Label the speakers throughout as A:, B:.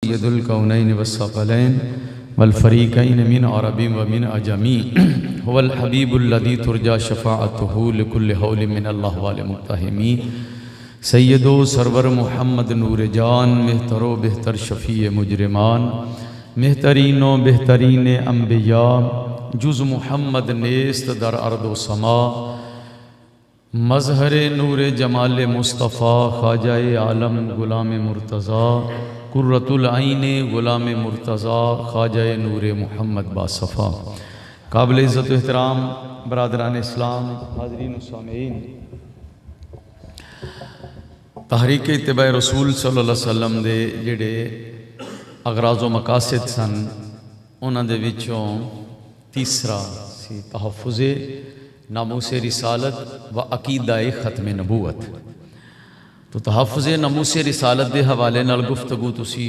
A: सय्यदुल कौनैन वस्सक़लैन वल फ़रीक़ैन मिन अरबिन व मिन अजमी हुवल हबीबुल्लज़ी तुरजा शफ़ाअतुहु लिकुल्लि हौलिन मिनल्लाहि वल मुत्तहिमी सय्यदो सरवर मुहम्मद नूर जान मेहतरो बेहतर शफ़ी मुजरिमान मेहतरीनो बेहतरीन अम्बिया जुज़ मुहम्मद नेस्त दर अर्दो समा मज़हर नूर जमाल मुस्तफ़ा ख्वाजाए आलम गुलाम मुर्तज़ा कुर्रतुल आइन गुलाम मुर्तज़ा ख्वाजाए नूर मुहम्मद बासफ़ा। काबिल इज़्ज़त एहतराम बरादरान इस्लाम हाज़रीन व सामीईन, तहरीक इत्तिबाए रसूल सल्लल्लाहु अलैहि वसल्लम दे जिहड़े अगराज़ व मकासिद सन उन्हां दे विचों तीसरा सी तहफ़्फ़ुज़े नामूसे रिसालत व अकीदाए ख़त्म नबूवत। तो तहफ़्फ़ुज़े नामूसे रिसालत के हवाले नाल गुफ्तगू तुसी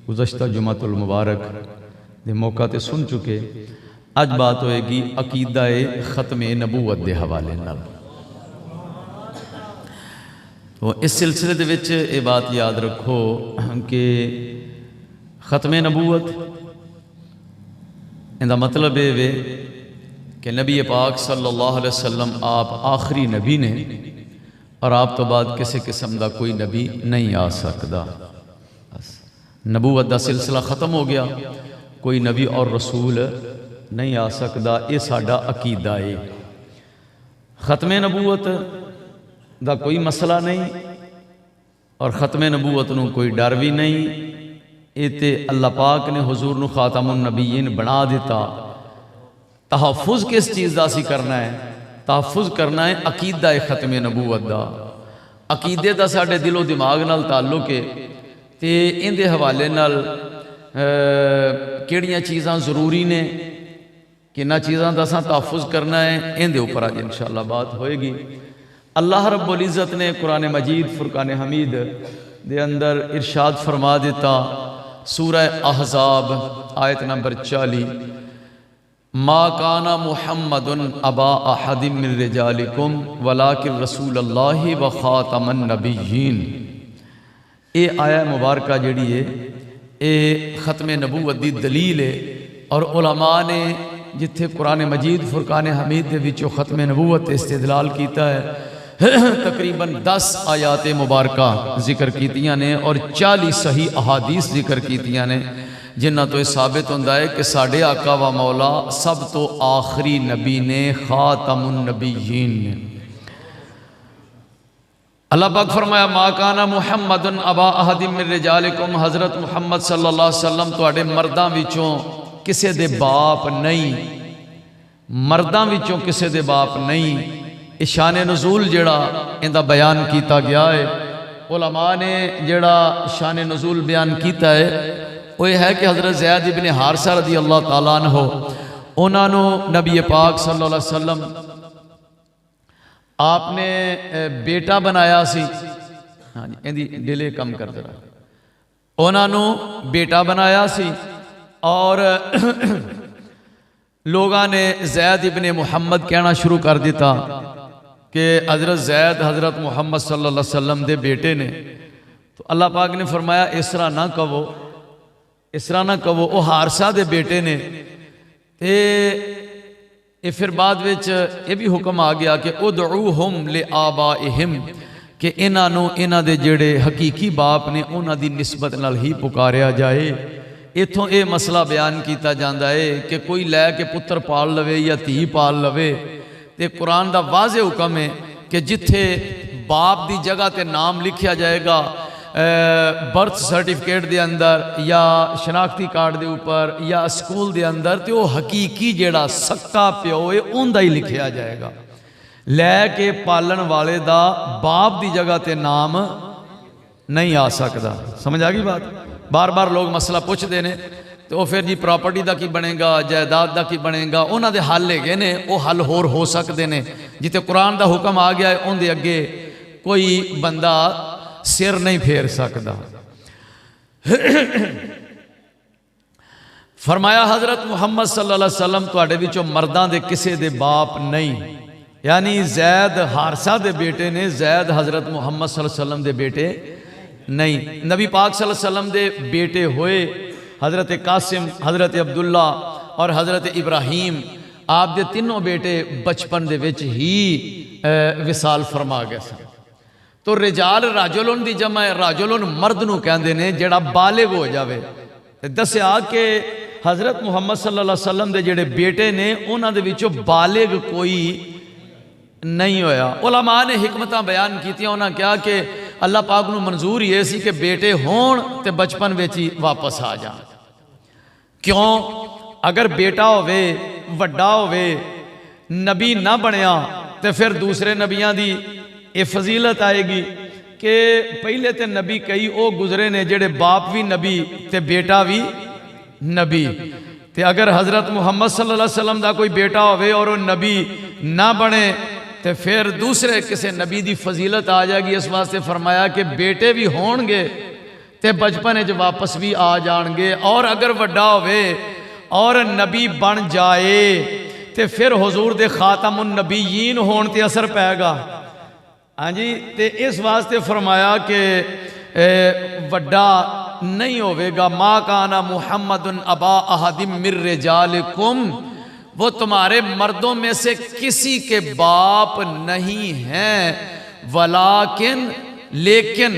A: गुज़श्ता जुमातुल मुबारक दे मौका ते सुन चुके। अज बात होएगी अकीदाए ख़त्म नबूवत के हवाले नाल। तो इस सिलसिले दे विच ये बात याद रखो कि ख़त्म नबूवत इहदा मतलब ये वे कि नबी पाक सल्लल्लाहु अलैहि वसल्लम आप आखिरी नबी ने और आप तो बाद किसी किस्म का कोई नबी नहीं आ सकता। नबूवत का सिलसिला ख़त्म हो गया, कोई नबी और रसूल नहीं आ सकता। ये साडा अकीदा है। ख़त्म नबूवत का कोई मसला नहीं और ख़त्म नबूवत नूं कोई डर भी नहीं। ये तो अल्लाह पाक ने हुजूर नूं खातमुन नबीयीन बना दिता। तहफ़्फ़ुज़ किस चीज़ का असी करना है? तहफ़्फ़ुज़ करना है अकीदा है ख़त्म नबूवत का। अकीदे का साढ़े दिलो दिमाग नाल ताल्लुक है तो इहदे हवाले नाल किहड़ियां चीज़ां ज़रूरी ने, किन्हां चीज़ां का असां तहफ़्फ़ुज़ करना है, इहदे उपर अज इंशाअल्लाह बात होएगी। अल्लाह रब्बुल इज़्ज़त ने कुरान मजीद फुरकान हमीद दे अंदर इरशाद फरमा दिता, सूरह अहज़ाब आयत नंबर 40, मा काना मुहम्मदुन अबा अहदिम मिन रिजालिकुम वलाकिन रसूलुल्लाहि व खातमन नबिय्यीन। ये आया मुबारक जिहड़ी है ये ख़त्म नबूवत की दलील है। और उलमा ने जिथे कुरान मजीद फुरकान हमीद के विचों ख़त्म नबूवत इस्तेदलाल किया है, तकरीबन 10 आयात मुबारक जिक्र कीतियां ने और 40 सही अहादीस जिक्र कीतियां ने, जिन्हां तो यह साबित होंदा है कि साडे आका व मौला सब तो आखिरी नबी ने, खातमुन नबिय्यीन ने। अल्लाह पाक फरमाया, मा काना मुहम्मदुन अबा अहदिम मिन रिजालिकुम, हज़रत मुहम्मद सल्लल्लाहु अलैहि वसल्लम तुहाडे मर्दां विचों किसे दे बाप नहीं, मर्दां विचों किसे दे बाप नहीं। शान नज़ूल जिहड़ा इहदा बयान किया गया है, उलमा ने जिहड़ा शान नज़ूल बयान किया है वो यह है कि हज़रत ज़ैद इब्न हारिसा रज़ी अल्लाह तआला अन्हु उन्होंने नबी पाक सल्लल्लाहु अलैहि वसल्लम आपने बेटा बनाया सी। हाँ जी, इहदी डिले कम कर दे रहा। उन्होंने बेटा बनाया सी और लोगों ने ज़ैद इब्न मुहम्मद कहना शुरू कर दिता कि हज़रत ज़ैद हज़रत मुहम्मद सल्लल्लाहु अलैहि वसल्लम दे बेटे ने। तो अल्लाह पाक ने फरमाया इस तरह ना कहो, इस तरह ना कहो, वो हारसा दे बेटे ने। ते फिर बाद विच ये भी हुक्म आ गया कि उदऊहुम ले आबाइहिम, कि इन्हां दे जेड़े हकीकी बाप ने उन्हां दी निस्बत नाल ही पुकारिया जाए। इत्थों ये मसला बयान किया जाता है कि कोई लैके पुत्र पाल लवे या धी पाल लवे, तो कुरान का वाज़े हुक्म है कि जिथे बाप की जगह ते नाम लिखा जाएगा बर्थ सर्टिफिकेट के अंदर या शनाख्ती कार्ड के ऊपर या स्कूल के अंदर, तो वह हकीकी जेड़ा सक्का प्यो है उनका ही लिखा जाएगा। लैके पालन वाले का बाप की जगह ते नाम नहीं आ सकता। समझ आ गई बात? बार बार लोग मसला पूछते हैं तो फिर जी प्रॉपर्टी का की बनेगा, जायदाद का की बनेगा, उन्होंने हल है ने, वो हल होर हो सकते हैं। जिते कुरान का हुक्म आ गया है उनके अगे कोई बंदा सिर नहीं फेर सकता। फरमाया हज़रत मुहम्मद सल्लल्लाहु अलैहि वसल्लम तुहाडे विचों मर्दां दे किसे दे बाप नहीं, यानी जैद हारसा दे बेटे ने, जैद हज़रत मुहम्मद सल्लल्लाहु अलैहि वसल्लम दे बेटे नहीं, नबी पाक सल्लल्लाहु अलैहि वसल्लम दे बेटे होए हज़रत कासिम, हज़रत अब्दुल्ला और हज़रत इब्राहीम, आप दे तीनों बेटे बचपन दे विच ही विसाल फरमा गए सन। तो रिजाल राजुलन दी जमा है, राजुलन मर्द नूं कहंदे ने जिहड़ा बालिग हो जावे। दस्सिया कि हज़रत मुहम्मद सल्लल्लाहु अलैहि वसल्लम दे जिहड़े बेटे ने उन्हां दे विचों बालिग कोई नहीं होया। उलमा ने हिकमतां बयान कीतियां, उन्हां कहा कि अल्लाह पाक नूं मंजूर ये सी कि बेटे होण ते बचपन विच ही वापस आ जाण। क्यों? अगर बेटा होवे, वड्डा होवे, नबी ना बनिया तो फिर दूसरे नबियां दी ये फजीलत आएगी कि पहले तो नबी कई वो गुजरे ने जेड़े बाप भी नबी ते बेटा भी नबी। ते अगर हज़रत मुहम्मद सल्लल्लाहु अलैहि वसल्लम दा कोई बेटा होवे और वो नबी ना बने तो फिर दूसरे किसी नबी दी फजीलत आ जाएगी। इस वास्ते फरमाया कि बेटे भी होणगे ते बचपन च वापस भी आ जाएंगे। और अगर वड्डा होवे और नबी बन जाए तो फिर हुजूर दे खातमुन नबीयीन होण ते असर पैगा। हाँ जी, तो इस वास्ते फरमाया कि वड्डा नहीं होवेगा। मा काना मुहम्मदुन अबा अहदिम मिर रिजालिकुम, वो तुम्हारे मर्दों में से किसी के बाप नहीं हैं, वलाकिन लेकिन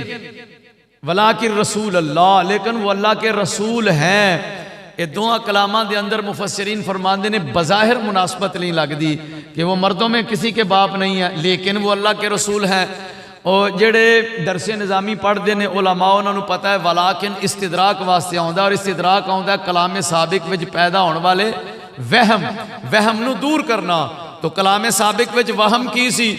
A: वलाकिन रसूल अल्लाह, लेकिन वो अल्लाह के रसूल हैं। ये दोआ कलामा दे अंदर मुफस्सिरीन फरमाते ने बज़ाहिर मुनासबत नहीं लगती कि वो मर्दों में किसी के बाप नहीं है, लेकिन वो अल्लाह के रसूल हैं। और जेड़े दरसे निज़ामी पढ़ते हैं उलमा, उन्होंने पता है वलाकिन इस्तिदराक वास्ते आउंदा, और इस्तिदराक आउंदा कलामे साबिक विच पैदा होने वाले वहम नू दूर करना। तो कलामे साबिक विच वहम की सी?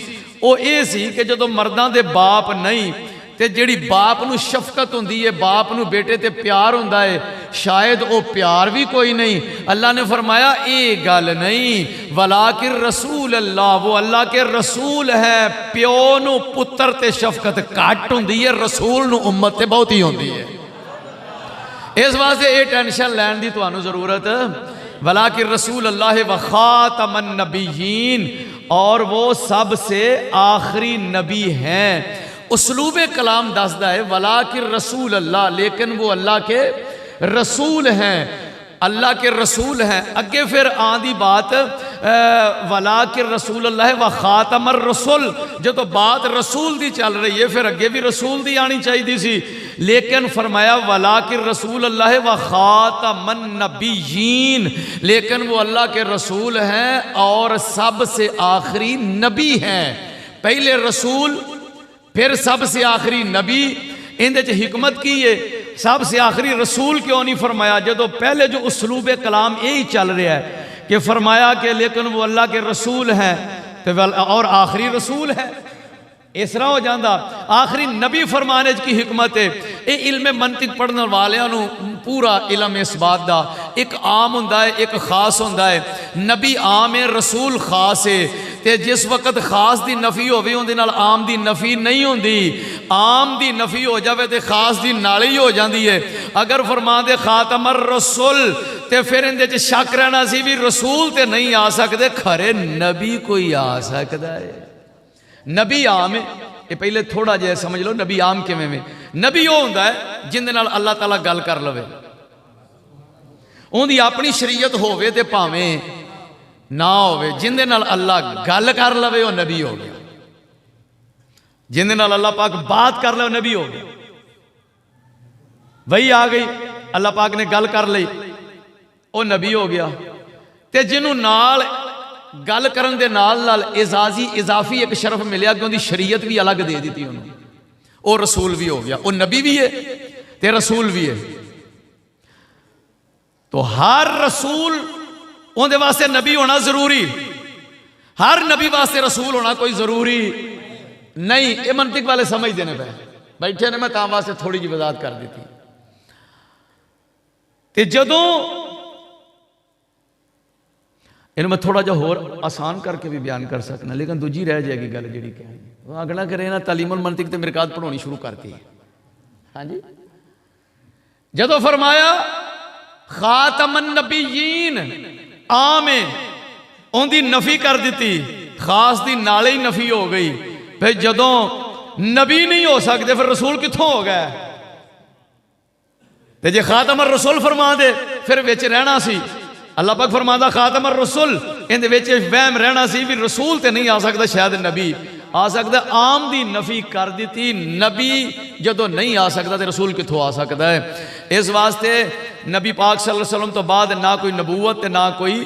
A: वो ये सी कि जदों मर्दां दे बाप नहीं ते जिहड़ी बाप नू शफकत हुंदी है, बाप नू बेटे ते प्यार हुंदा है, शायद वो प्यार भी कोई नहीं। अल्लाह ने फरमाया ये गल नहीं, वलाकिन रसूल अल्लाह, वो अल्लाह के रसूल है। प्यो नू पुत्र ते शफकत घट हुंदी है, रसूल नू उम्मत ते बहुत ही हुंदी है। इस वास्ते ये टेंशन लैन दी तुहानू जरूरत। वलाकिन रसूल अल्लाह व खातमन नबीयीन, और वो सबसे आखिरी नबी हैं। उसलूबे कलाम दसदा है वलाकिन रसूल अल्लाह, लेकिन वो अल्लाह के रसूल हैं, अल्लाह के रसूल हैं। अगे फिर आंदी बात वलाकिन रसूल अल्लाह व खातमर रसूल, जो तो बात रसूल दी चल रही है फिर अगे भी रसूल दी आनी चाहिए सी, लेकिन फरमाया वलाकिन रसूल अल्लाह व खातमन नबीयीन, लेकिन वो अल्लाह के रसूल हैं और सबसे आखिरी नबी हैं। पहले रसूल फिर सबसे आखिरी नबी। इहदे च हिकमत की है, सबसे आखिरी रसूल क्यों नहीं फरमाया? जो पहले जो उसलूबे कलाम यही चल रहा है कि फरमाया कि लेकिन वो अल्लाह के रसूल हैं तो और आखिरी रसूल है, इस तरह हो जाता। आखिरी नबी फरमाने की हिकमत है। ये इल्म मंतिक पढ़ने वालों पूरा इलम इस बात का, एक आम होंदा है एक खास होंदा है। नबी आम है, रसूल खास है। ते जिस वक्त खास की नफ़ी होवे उहदे नाल आम की नफ़ी नहीं होंदी। आम की नफ़ी हो जाए तो खास की नाल ही हो जाती है। अगर फरमा दे खातमर रसूल तो फिर इहदे शक रहना सी भी रसूल तो नहीं आ सकते, खरे नबी कोई आ सकता है। नबी आम है, ये पहले थोड़ा जिहा समझ लो नबी आम किवें में। नबी वो होंदा है जिंदे नाल अल्लाह ताला गल कर लवे, उहदी अपनी शरीयत होवे ते भावें ना होवे, जिंदे नाल अल्लाह गल कर लवे वो नबी हो गया। जिंदे नाल अल्लाह पाक बात कर ले नबी हो गया। वही आ गई, अल्लाह पाक ने गल कर ली, वो नबी हो गया। ते जिन्हों नाल गल करन दे नाल एजाजी इजाफी एक शरफ मिलिया कि उनकी शरीयत भी अलग दे दी उन्होंने, वो रसूल भी हो गया। वो नबी भी है ते रसूल भी है। तो हर रसूल उनके वास्ते नबी होना जरूरी, हर नबी वास्ते रसूल होना कोई जरूरी नहीं। ये मंतिक वाले समझते हैं, बैठे ने, मैं तां वास्ते थोड़ी जी वजाहत कर दी थी। ते जदों इन मैं थोड़ा जा होर आसान करके भी बयान कर सकना, लेकिन दूजी रह जाएगी गल जी कहनी। अगला करे ना तालीमुल मंतिक ते मिरकात पढ़ानी शुरू करती है। हाँ जी, जदों फरमाया खातमन नबीयीन आम है, उनकी नफी कर दी, खास की नाले ही नफी हो गई। फिर जदों नबी नहीं हो सकते फिर रसूल कित्थों हो गए? ते जे खातम रसूल फरमा दे फिर विच रहना सी। अल्लाह पाक फरमांदा खातम रसूल, इहदे विच वहम रहना सी भी रसूल ते नहीं आ सकदा, शायद नबी आ सकदा। आम दी नफी कर दी, नबी जदों नहीं आ सकदा ते रसूल कित्थों आ सकदा है। इस वास्ते नबी पाक सल्लल्लाहु अलैहि वसल्लम तो बाद ना कोई नबूवत ना कोई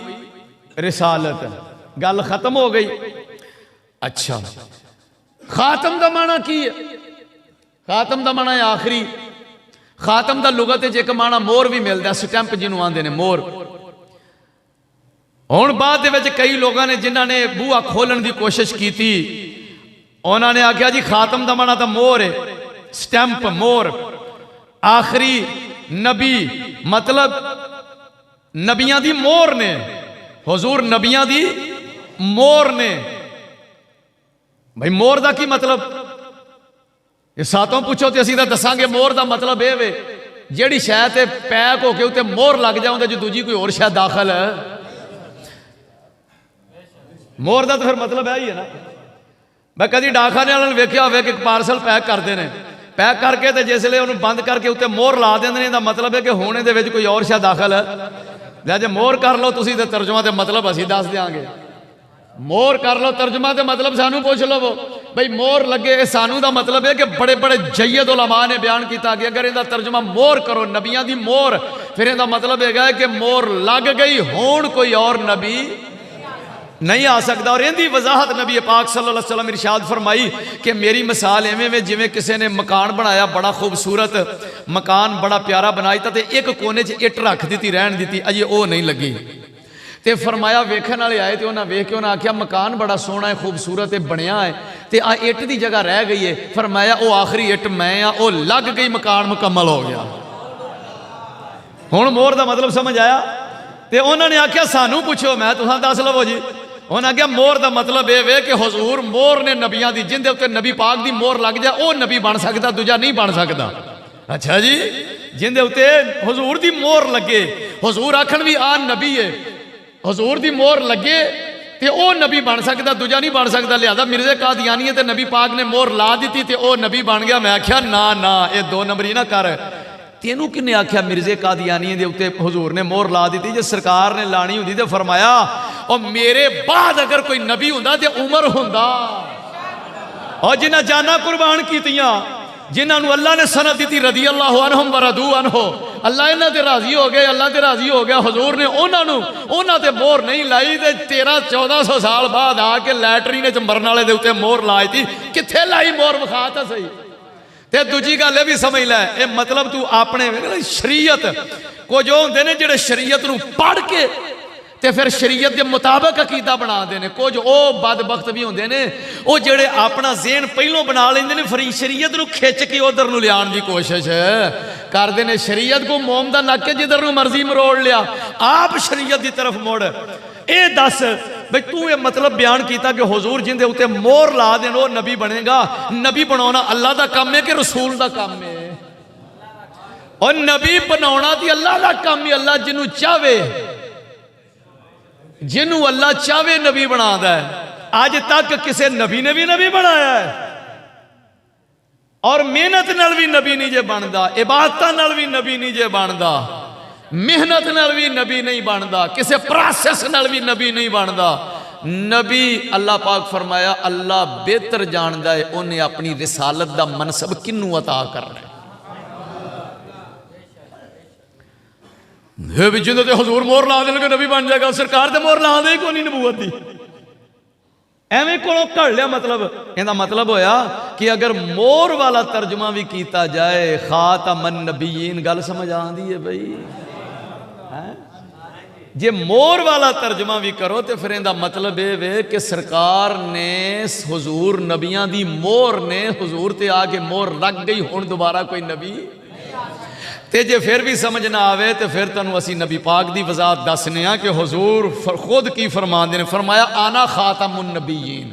A: रिसालत, गल खत्म हो गई। अच्छा, खातम का माना की है? खातम का माना है आखिरी। खातम का लुगत एक माना मोर भी मिलता, स्टैंप जिन्हों आते हैं मोर। हुण बाद दे विच कई लोगों ने जिन्होंने बूहा खोलन की कोशिश की थी, उन्होंने आख्या जी खातम का माना तो मोर है, स्टैंप मोर, आखिरी नबी मतलब नबियां दी मोर ने, हुजूर नबियां दी मोर ने। भाई मोर का की मतलब? ये सातों पूछो तो असीं तां दसांगे मोर का मतलब यह वे जिहड़ी शै ते पैक होके उत्ते मोर लग जाए, उहदे च दूजी कोई होर शै दाखल है। मोर का तो फिर मतलब है ही है ना। मैं कभी डाकखाने वाले ने वेख्या होवे कि पार्सल पैक करते हैं, पैक करके तो जिसले उन्होंने बंद करके उत्ते मोर ला देंगे, इसका मतलब है कि हुण इहदे विच कोई और शै दाखल है। लै जे मोर कर लो तुसीं ते तर्जुमा ते मतलब असीं दस देंगे। मोर कर लो तर्जुमा ते मतलब सानू पूछ लवो भाई मोर लगे, सानू का मतलब है कि बड़े बड़े जय्यद उलमा ने बयान किया कि अगर इहदा तर्जुमा मोर करो नबियां दी मोर, फिर इहदा मतलब है कि मोर लग गई, हुण कोई और नबी नहीं आ सकता। और इहदी वजाहत नबी पाक सल्लल्लाहु अलैहि वसल्लम इरशाद फरमाई कि मेरी मिसाल इवें में जिवें किसी ने मकान बनाया, बड़ा खूबसूरत मकान, बड़ा प्यारा बनाया, तो एक कोने च इट रख दी रहन दी, अजे वो नहीं लगी। तो फरमाया वेखण वाले आए तो उन्हें वेख के उन्हें आख्या मकान बड़ा सोहना है, खूबसूरत है, बनया है, तो आ इट की जगह रह गई है। फरमाया वो आखिरी इट मैं हाँ, वो लग गई, मकान मुकम्मल हो गया। हुण मोर का मतलब समझ आया? तो उन्होंने आख्या सानू पूछो, मैं तुहां दस लवो जी। उन्हें आख्या मोर का मतलब यह वे कि हुजूर मोर ने नबियां दी, जिंदे उत्ते नबी पाक दी मोर लग जाए वो नबी बन सकता, दूजा नहीं बन सकता। अच्छा जी, जिंदे उत्ते हुजूर दी मोर लगे, हुजूर आखण भी आ नबी है, हुजूर दी मोर लगे तो वह नबी बन सकता, दूजा नहीं बन सकता। लिहाजा मिर्जे कादियानी ते नबी पाक ने मोर ला दी तो वह नबी बन गया। मैं आख्या ना ना, ये दो नंबरी ना कर। तेनू किन्ने आख्या मिर्जे कादियानी दे उत्ते हुजूर ने मोर ला दी? जे सरकार ने लानी होंदी तो फरमाया और मेरे बाद अगर कोई नबी हुंदा ते उमर हुंदा। और जिन्हां जाना कुर्बान कीतियां, जिन्होंने अल्लाह ने सनत दी रदी अल्लाह अनहुम व रदू अनहु, अल्लाह इन्हां ते राजी हो गए, अल्लाह ते राजी हो गया। हुजूर ने उन्हां ते मोर नहीं लाई ते 1300-1400 साल बाद आके लैटरीन च मरन वाले दे उत्ते मोर लाई थी। कित्थे लाई मोर? विखा तां सही। ते दूजी गल भी समझ लै, ये मतलब तू अपने शरीयत कुछ होंदे ने जिहड़े शरीयत नूं पढ़ के ते फिर शरीयत के मुताबिक अकीदा बना देने, कुछ वो बदबख्त भी होंदे ने वो जिहड़े अपना ज़हन पहलों बना लेंदे ने, फिर शरीयत नूं खिच के उधर नूं लियाण की कोशिश करते हैं। शरीयत को मोम दा लग के जिधर नूं मर्जी मरोड़ लिया, आप शरीयत की तरफ मुड़। ये दस भाई तू ये मतलब बयान किया कि हुजूर जिंदे उत्ते मोर ला देन वो नबी बनेगा। नबी बनाना अल्लाह का काम है कि रसूल का काम है? और नबी बनाना तो अल्लाह का काम है। अल्लाह जिन्हों चाहे, जिन्हों अल्लाह चाहे नबी बनाता है। अज तक किसी नबी ने भी नबी बनाया है? और मेहनत नाल भी नबी नहीं जे बनता, इबादत नाल भी नबी नहीं जे बनता, मेहनत नाल भी नबी नहीं बनता, किसी प्रोसेस नाल भी नबी नहीं बनता। नबी अल्लाह पाक फरमाया अल्लाह बेहतर जानता है उन्हें अपनी रिसालत का मनसब किनू अता करना है। जिन्होंने हजूर मोहर ला देंगे नबी बन जाएगा, सरकार तो मोहर ला दे को नहीं नबूवत की, एवं को घड़ लिया। मतलब इहदा मतलब होया कि अगर मोर वाला तर्जुमा भी किया जाए खातमन नबीयीन, गल समझ आती है बई है? जे मोर वाला तर्जुमा भी करो तो फिर इहदा मतलब ये वे कि सरकार ने हुजूर नबियां दी मोर ने हुजूर ते आके मोर लग गई, हुण दोबारा कोई नबी ते जे फिर भी समझ ना आवे तो फिर तुहानू असी नबी पाक दी वजाहत दसने कि हुजूर खुद की फरमाते ने। फरमाया आना खातमुन नबीयीन,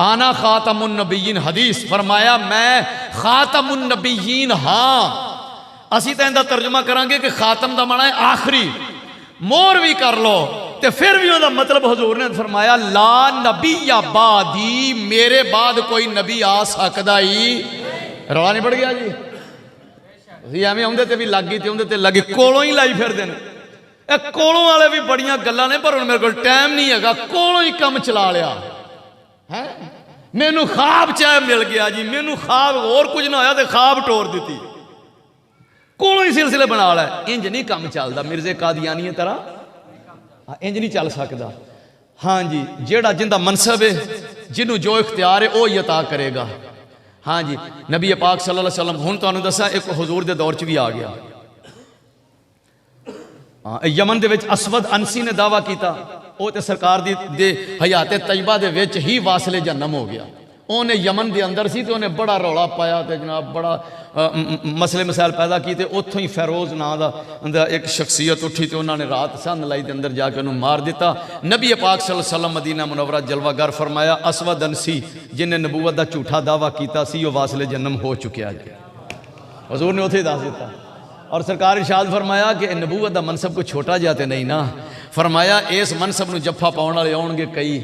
A: आना खातमुन नबीयीन। हदीस फरमाया मैं खातमुन नबीयीन हाँ। असी तो इहदा तर्जुमा करांगे कि खातम दा माना है आखिरी, मोर भी कर लो तो फिर भी उहदा मतलब हुजूर ने फरमाया ला नबीया बादी, मेरे बाद कोई नबी आ सकदा ही। रौला नहीं पड़ गया जी? एवें आउंदे ते भी लग गई ते उहदे ते लगी कोलों ही लाई फिरदे ने। ਇਹ ਕੋਲੋਂ वाले भी बड़ियां गल्लां ने, पर हुण मेरे कोल टाइम नहीं हैगा, कोलों ही काम चला लिया है। मैनू ख्वाब चाहे मिल गया जी, मैनू ख्वाब होर कुछ ना होया तो ख्वाब टोर दी, कोलों ही सिलसिले बना लै। इंज नहीं काम चलता मिर्जे कादियानी तरह, इंज नहीं चल सकता। हाँ जी, जेड़ा जिंदा मनसब है, जिन्हों जो इख्तियार है वही अता करेगा। हाँ जी, नबी पाक सल्लल्लाहु अलैहि वसल्लम हुण तुहानूं दस्सां एक हुजूर दे दौर च भी आ गया। यमन दे विच असवद अनसी ने दावा किया, वो तो सरकार दे हयाते तैयबा दे विच ही वासले जन्म हो गया। उन्हें यमन के अंदर सी तो उन्हें बड़ा रौला पाया तो जनाब बड़ा मसले मसाइल पैदा किए। उतों ही फैरोज नां दा एक शख्सियत उठी तो उन्होंने रात संध लाई के अंदर जाके उन्होंने मार दिता। नबी पाक सल्लल्लाहु अलैहि वसल्लम मदीना मुनव्वरा जलवागर फरमाया, असवद अनसी जिन्हें नबूवत का झूठा दावा किया सी वो वासले जन्म हो चुकिया है। हजूर ने उथे दस दिता और सरकार इरशाद फरमाया कि नबूवत का मनसब कोई छोटा जिहा ते नहीं ना। फरमाया इस मनसब में जफ्फा पाउण वाले आउणगे कई,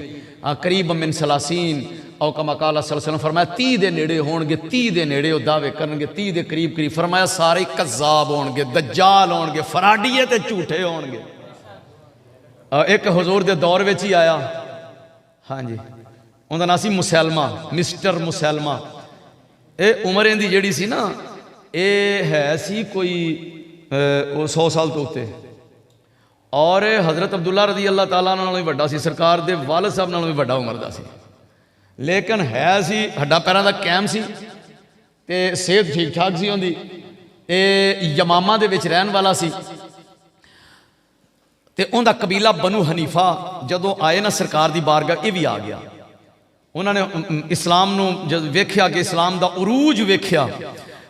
A: करीब मिन सलासीन और कमा काला सल्लल्लाहु अलैहि वसल्लम। फरमाया 30 के नेड़े होणगे, 30 के नेड़े वो दावे करनगे, 30 के करीब करीब। फरमाया सारे कज़्ज़ाब होणगे, दज्जाल होणगे, फराडिये ते झूठे होणगे। एक हुजूर दे दौर विच ही आया, हाँ जी, उनका नाम सी मुसैलमा, मिस्टर मुसैलमा। ये उम्र इहदी जिहड़ी सी ना, ये है सी कोई 100 साल तो उत्ते, और हज़रत अब्दुल्ला रज़ी अल्लाह ताला नालों भी वड्डा सी, सरकार दे वालिद साहब नालों भी वड्डा उम्र दा सी। लेकिन है सी हड्डा पैरां दा कैम सी ते सेहत ठीक ठाक सी उहदी। ये यमामा दे विच रहन वाला सी ते उहदा कबीला बनु हनीफा जदों आए ना सरकार दी बारगाह, ये भी आ गया। उन्होंने इस्लाम नूं जद वेख्या कि इस्लाम दा उरूज वेख्या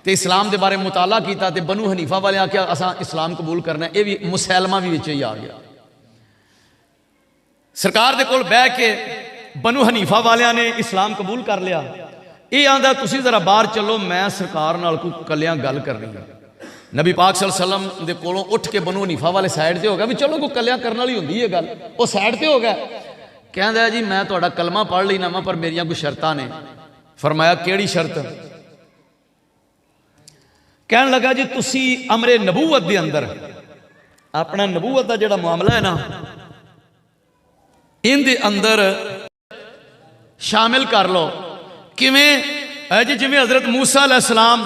A: तो इस्लाम के बारे मुताला किया तो बनु हनीफा वाले आख्या असा इस्लाम कबूल करना। ये भी मुसैलमा भी विच ही आ गया। सरकार दे कोल बह के बनु हनीफा वालियां ने इस्लाम कबूल कर लिया। ये आंदा तुसी जरा बाहर चलो, मैं सरकार नाल कोई कलियां गल करनी है। नबी पाक सल्लल्लाहु अलैहि वसल्लम दे कोलों उठ के बनु हनीफा वाले साइड से हो गया भी चलो कोई कलियां करने वाली होंदी है गल, वो साइड से हो गया। कहंदा जी मैं तुहाडा कलमा पढ़ लेना वा पर मेरियां कोई शर्तां ने। फरमाया केड़ी शर्त? कहन लगा जी तुसी अमरे नबूवत के अंदर अपना नबूवत का जिहड़ा मामला है ना, इन दे अंदर शामिल कर लो। किवें? है जी जिवें हज़रत मूसा अलैहिस्सलाम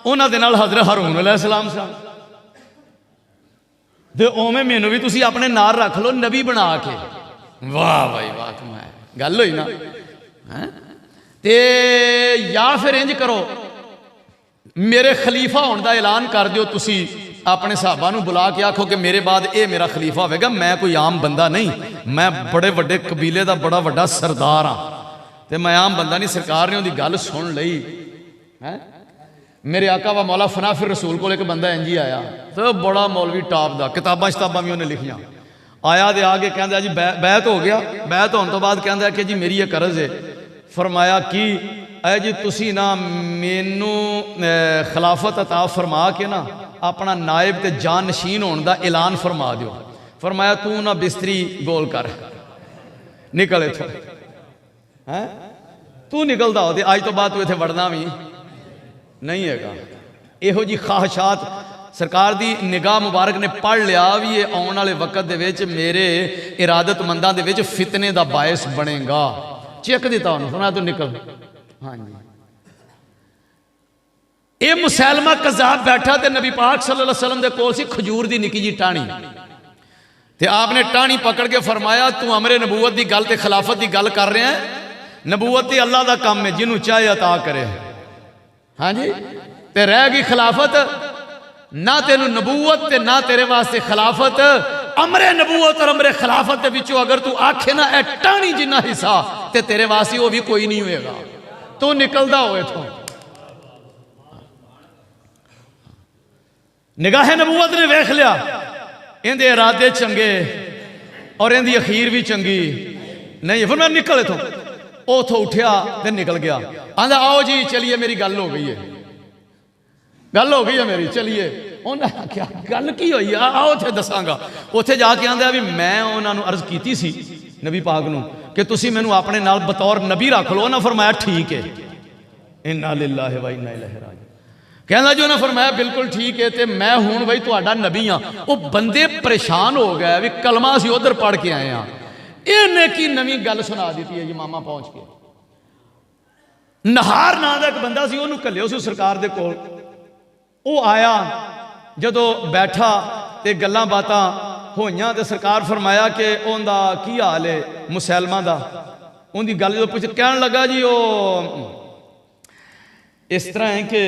A: उन्हां दे नाल हज़रत हारून अलैहिस्सलाम सन, ते उवें मैनूं भी तुसी अपने नाल रख लो नबी बना के। वाह भाई वाह, कमाल गल होई ना। ते या फिर इंज करो, मेरे खलीफा होने का ऐलान कर दियो, तुसी अपने साहबा नूं बुला के आखो कि मेरे बाद ये मेरा खलीफा होगा। मैं कोई आम बंदा नहीं, मैं बड़े वड्डे कबीले का बड़ा वड्डा सरदार हाँ, तो मैं आम बंदा नहीं। सरकार ने उहदी गल सुन लई है। मेरे आका व मौला फना फिर रसूल को एक बंदा इंज ही आया, तो बड़ा मौलवी टॉप का, किताबां शताबां भी उन्हें लिखियां। आया तो आके कहता जी बैत हो गया। बैत होने तो बाद कहता कि जी मेरी ये कर्ज है। फरमाया कि ऐ जी तुसी ना मैनू खिलाफत अता फरमा के ना अपना नायब ते जान नशीन होने का ऐलान फरमा दियो। फरमाया तू ना बिस्तरी गोल कर, निकल इथों है, तू निकलदा हो, अज तो बाद तू इत्थे वड़ना भी नहीं हैगा। इहो जी ख्वाहिशात सरकार दी निगाह मुबारक ने पढ़ लिया भी ये आने वाले वक्त दे विच मेरे इरादतमंदां दे विच फितने दा बायस बनेगा। चेक दिता उन्होंने, सुना तू निकल। हाँ जी, ये मुसैलमा कज़्ज़ाब बैठा ते नबी पाक सल्लल्लाहु अलैहि वसल्लम दे कोल सी खजूर दी निकी जी टाणी, ते आपने टाणी पकड़ के फरमाया तू अमरे नबूवत की गल ते खिलाफत की गल कर रहा है। नबूवत ही अल्लाह का काम है, जिन्हों चाहे अता करे। हाँ जी, ते रह गई खिलाफत, ना तेनू नबूवत ते ना तेरे वास्ते खिलाफत। अमरे नबूवत और अमरे खिलाफत के विचों अगर तू आखे ना ए टाणी जिन्ना हिस्सा ते तेरे वास्ते वो भी कोई नहीं होएगा, तू निकलदा हो इथों। निगाह नबूवत ने वेख लिया इहदे इरादे चंगे और इहदी अखीर भी चंगी नहीं। फिर मैं निकल इथों, उथों उठिया ते निकल गया। आंदा आओ जी चलिए मेरी गल हो गई है, गल हो गई है मेरी, चलिए। उन्हें आख्या गल की हुई? आओ उथे दसांगा। उथे जाके आंदा भी मैं उन्होंने अर्ज की सी नबी पाक नूं कि तुसी मैनू अपने नाल बतौर नबी रख लो ना। फरमाया ठीक है। इन्ना लिल्लाहि व इन्ना इलैहि राजिऊन। कहना जो उन्हें फरमाया बिल्कुल ठीक है, तो मैं हूँ बई तुहाडा नबी हाँ। वो बंदे परेशान हो गए भी कलमा असीं उधर पढ़ के आए हाँ, इन्हें की नवी गल सुना दी है जी। मामा पहुँच के नहार नाम का एक बंदा सी, उन्होंने घल्लिया सी सरकार दे कोल। वो आया, जदों बैठा तो गल्लां बातां होइयां ते सरकार फरमाया कि उनदा की हाल है मुसलमान दा। उनकी गल जो पुछ कहन लगा जी वो इस तरह है कि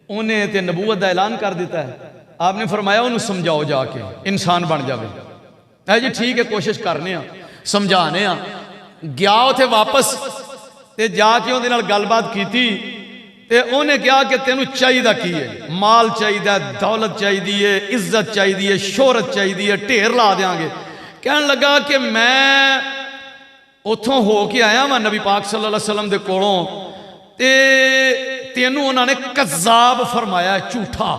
A: उन्हें तो नबूवत का ऐलान कर दिता है। आपने फरमाया उन्हें समझाओ जाके इंसान बन जाए। है जी ठीक है, कोशिश करने समझाने। गया उथे वापस ते जाके उहदे नाल गलबात की ते उन्हें कहा कि तेनू चाहिदा की है? माल चाहिदा, दौलत चाहिए, इज्जत चाहिए, शोहरत चाहिए, ढेर ला देंगे। कहन लगा कि मैं उथों हो के आया वह नबी पाक सल्लल्लाहु अलैहि वसल्लम दे कोलों, ते तेनू उन्होंने कज़ाब फरमाया, झूठा।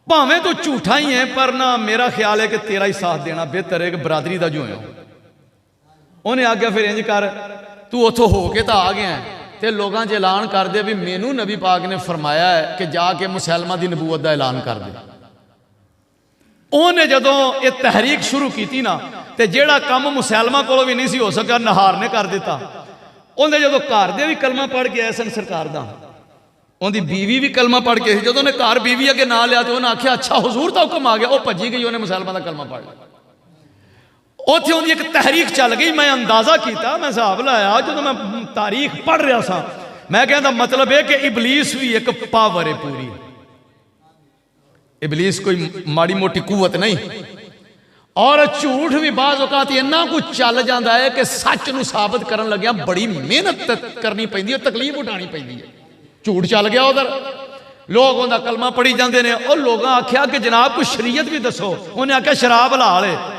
A: भावें तो झूठा ही है, पर ना मेरा ख्याल है कि तेरा ही साथ देना बेहतर है कि बरादरी का जो है। उन्हें आख्या फिर इंज कर, तू उथों हो के तो आ गया है तो लोगों च ऐलान कर दे भी मैनू नबी पाक ने फरमाया है कि जाके मुसलमान की नबूवत का ऐलान कर दे। उन्हें जदों ये तहरीक शुरू की ना, तो जेड़ा काम मुसलमान को भी नहीं सी हो सका नहार ने कर दिता। उन्हें जो घर दे भी कलमा पढ़ के आए सन सरकार का, उनकी बीवी भी कलमा पढ़ के, जो उन्हें घर बीवी अगे ना लिया तो उन्हें आख्या अच्छा हुजूर का हुक्म आ गया। वह भजी गई, उन्हें मुसलमान का कलमा पढ़ लिया। उत्थे उनकी एक तहरीक चल गई। मैं अंदाजा किया, मैं हिसाब लाया जो मैं तारीख पढ़ रहा था, मैं कहता मतलब है कि इबलीस भी एक पावर है पूरी। इबलीस कोई माड़ी मोटी कुवत नहीं, और झूठ भी बाज़ औकात इन्ना कुछ चल जाता है कि सच नूं साबित करन लग्या बड़ी मेहनत करनी पैंदी है, तकलीफ उठानी पैंदी है। झूठ चल गया उधर, लोग उनका कलमा पढ़ी जाते हैं। और लोगों आख्या कि जनाब कोई शरीयत भी दसो। उन्हें आख्या शराब हलाल है।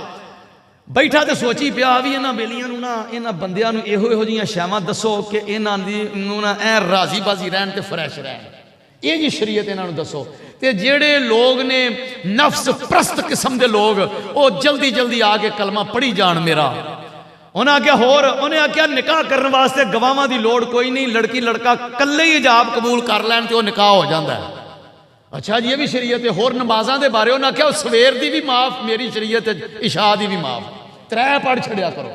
A: बैठा तो सोची पिया भी इन्होंने बेलियां ना इन्होंने बंदियां नूं इहो जिहियां शैवां दसो कि इन्हों ना ऐ राजी बाजी रहन ते फ्रैश रहन, ये जी शरीयत इन्हों दसो। तो जेड़े लोग ने नफ्स प्रस्त किस्म के लोग वो जल्दी जल्दी आके कलमा पढ़ी जान मेरा। उन्हें आख्या होर, उन्हें आख्या निकाह करने वास्ते गवाहां की लोड़ कोई नहीं, लड़की लड़का कल्ले ही इजाब कबूल कर लैन तो निकाह हो जाता है। अच्छा जी ये भी शरीयत है। होर नमाज़ां दे बारे उन्हें आख्या सवेर की भी माफ मेरी शरीयत है, इशा की भी माफ, 3 पढ़ छड़िया करो।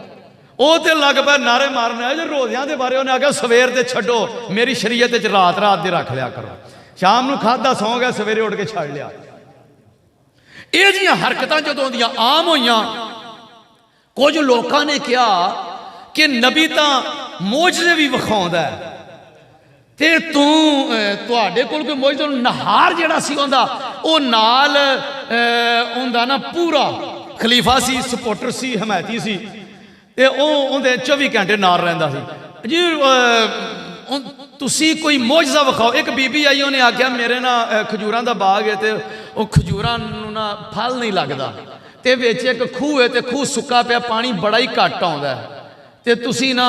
A: वो तो लग पे नारे मारने। जो रोज़ियां के बारे उन्हें आख्या सवेर से छड्डो, मेरी शरीयत रात रात दे रख लिया करो। शाम को खादा सौ गया, सवेरे उठ के छड़ लिया। ये जिहियां हरकतां जदों दियां आम होईयां, कुछ लोगों ने कहा कि नबी तो मोजज़े भी विखाउंदा है ते तू तुहाडे कोल कोई मोजज़ा। नहार जिहड़ा सी उहदा वो नाल उहदा ना पूरा खलीफा सी, सपोर्टर सी, हमायती सी, ते उहदे 24 घंटे नाल रहिंदा सी जी। तुसी कोई मोजज़ा विखाओ। एक बीबी आई, उन्हें आख्या मेरे ना खजूरां दा बाग है, तो वह खजूरां नूं ना फल नहीं लगता, तो विच एक खूह है, तो खूह सुक्का पिया, पानी बड़ा ही घट आउंदा है, तो तुसी ना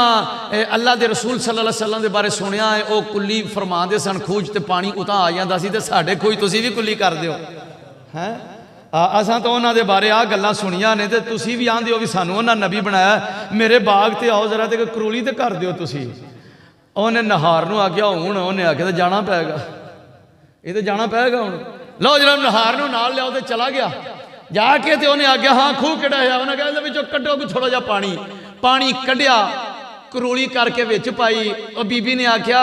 A: अल्लाह के रसूल सल्लल्लाहु अलैहि वसल्लम के बारे सुनिया है, वह कुल्ली फरमाते सन खूह च पानी उतां आ जाता सी, ते साडे खूह तुसी भी कुल्ली कर दिओ हैं। असां तो उन्होंने बारे आ गल्लां सुनिया ने, तो तुसी भी आंदे हो भी सानू उन्होंने नबी बनाया, मेरे बाग ते आओ जरा, तो करूली तो कर दिओ तुसी। उन्हें नहार नूं आख्या हुण, उन्हें आख्या तो जाना पेगा, ये तो जाना पेगा हुण। लो जरा नहार नूं नाल लियाओ, तो चला गया। जाके तो उन्हें आख्या हाँ खूह किहड़ा है? उन्हें कहा विचों कड्डो कोई थोड़ा जिहा पानी। पानी कढ़िया, करूली करके विच पाई। और बीबी ने आख्या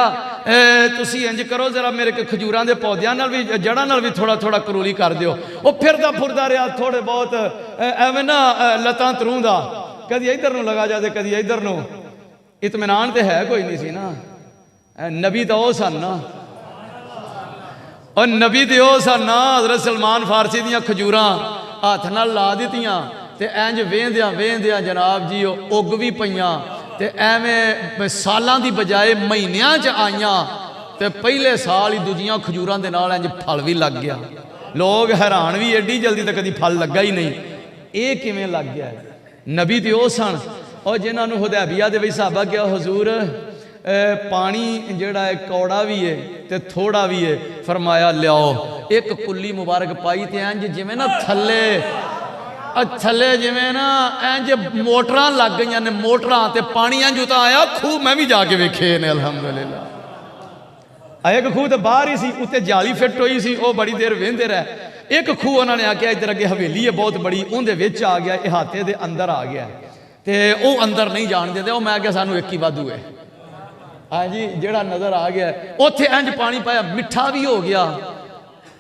A: तुसी इंज करो जरा मेरे खजूरां दे पौधियां नाल भी जड़ां नाल भी थोड़ा थोड़ा करूली कर दिओ। वो फिरदा फुरदा रहा थोड़े बहुत एवें ना लतां तरूंदा, कदी इधर नूं लगा जाते कदी इधर नूं। इत्मीनान तो है कोई नहीं सी ना। नबी तो वह सन ना, और नबी तो वह सन ना, हज़रत सलमान फारसी दियां खजूरां हथ नाल ला दित्तियां, ते इंज वेंदियां वेंदियां जनाब जी उग भी पईयां, ते एवें सालां दी बजाए महीनियां च आईयां, ते पहले साल ही दूजियां खजूरां दे नाल इंज फल भी लग गया। लोग हैरान भी, एड्डी जल्दी तो कभी फल लगा ही नहीं, ये किवें लग गया? नबी तो वह सन और जिन्होंने हुदैबिया दे विच साहबा क्या हुजूर पानी जिहड़ा है कौड़ा भी है ते थोड़ा भी है, फरमाया लियाओ। एक कुल्ली मुबारक पाई, तो इंज जिवें ना थले जिवें ना इंज मोटरां लग गई ने, मोटरां ते पानी इंज उतां आया खूह। मैं भी जाके वेखे ने अल्हम्दुलिल्लाह। एक खूह तो बाहर ही सी, उत्ते जाली फिट हुई सी, वो बड़ी देर वेंदे रहे। एक खूह उन्होंने आख्या इधर अगे हवेली है बहुत बड़ी, उनके विच आ गया, इहाते दे अंदर आ गया, तो वह अंदर नहीं जान देते। मैं क्या सानू एक ही वाधू है। हाँ जी, जेड़ा नज़र आ गया उत्थे इंज पानी पाया, मिठा भी हो गया।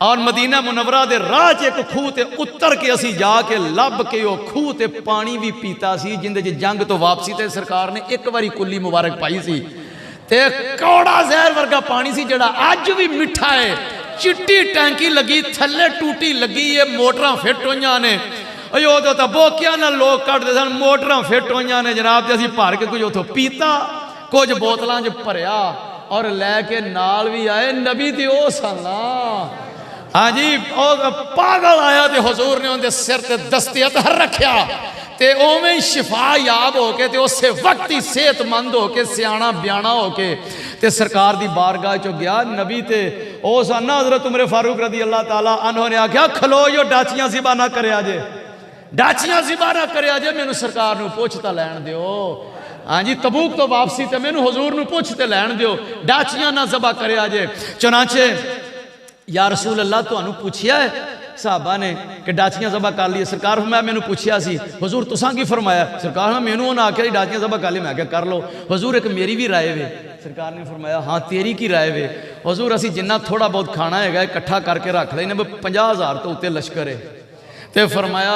A: और मदीना मुनवरा दे राह च एक खूह ते उतर के असी जाके लभ के वो खूह ते पानी भी पीता सी, जिंदे च जंग तो वापसी ते सरकार ने एक बारी कुल्ली मुबारक पाई सी, ते कौड़ा जहर वर्गा पानी सी, जड़ा अज भी मिठा है। चिट्टी टैंकी लगी, थले टूटी लगी है, मोटरां फिट हुई ने। उदों तो बोकिया नाल लोग कटते सन, मोटरां फिट हुई ने जनाब। ते असी भर के कुछ उथों पीता, कुछ बोतलों च भरिया और लैके नाल भी आए। नबी ते ओ सन। हाँ जी, पागल आया तो हजूर ने उनके सिर ते दस्ते अतहर रखा, ते उवें ही शिफा याब होके ते उस वक्त ही सेहतमंद होके सियाणा ब्याणा होके ते सरकार दी बारगाह चो गया। नबी ते ओ सन ना हज़रत उमर फारूक रदी अल्लाह ताला अन्हु ने आख्या, खलो जो डाचियां ज़िबा ना करया जे, डाचियां ज़िबा ना करया जे, मैनू सरकार नू पुछ तां लैण दिओ। हाँ जी, तबूक तो वापसी ते मैनू हजूर नू पुछ ते लैण दिओ, डाचियां ना ज़बा करया जे। चुनाचे या रसूल अल्लाह तुहानू पूछिया है साहबा ने कि डाचियां ज़बा कर ली? सरकार मैं मैनू पूछया सी, हजूर तुसां की फरमाया? सरकार मैनू उन्हें आख्या डाचियां ज़बा कर ली। मैं क्या कर लो हजूर, एक मेरी भी राय वे। सरकार ने फरमाया हाँ तेरी की राय वे? हजूर असी जिन्ना थोड़ा बहुत खाना है इकट्ठा करके रख लेने, 50,000 तो उत्ते लश्कर है। तो फरमाया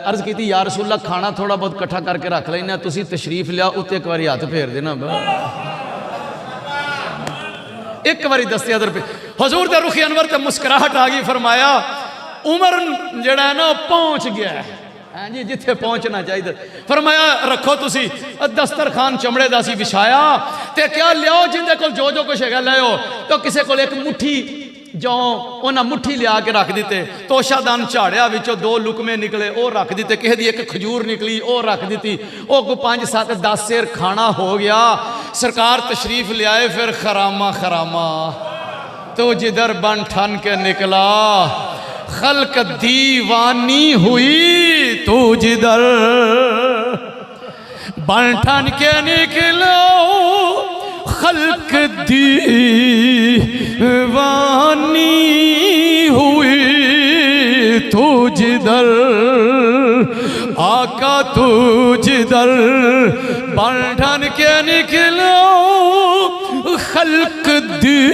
A: अर्ज की या रसूल अल्लाह खाना थोड़ा बहुत इकट्ठा करके रख लेना, तुसी तशरीफ लिया उत्ते एक बारी हाथ फेर देना, एक बारी दस्ते अदर पे। हजूर दे रुख अनवर ते मुस्कुराहट आ गई। फरमाया उमर जड़ा है ना पहुंच गया है, हाँ जी जिथे पहुंचना चाहिए। फरमाया रखो तुसी दस्तरखान चमड़े दा सी बिछाया, ते क्या लियाओ जिंदे कोल जो जो कुछ है लियाओ। तो किसी को एक मुट्ठी जो उन्हें मुट्ठी लिया के रख दिते, तोशादान झाड़िया विचों 2 लुकमे निकले वो रख दिते, किसी दी एक खजूर निकली वो रख दी, वो को 5, 7, 10 सेर खाना हो गया। सरकार तशरीफ ले आए, फिर खरामा खरामा तो जिधर बन ठन के निकला, खल्क दीवानी हुई तू जिधर बन ठन के निकलो, खल्क दीवानी हुई तू जिधर, आका तू जिधर बन ठन के निकलो, खल्क दीवानी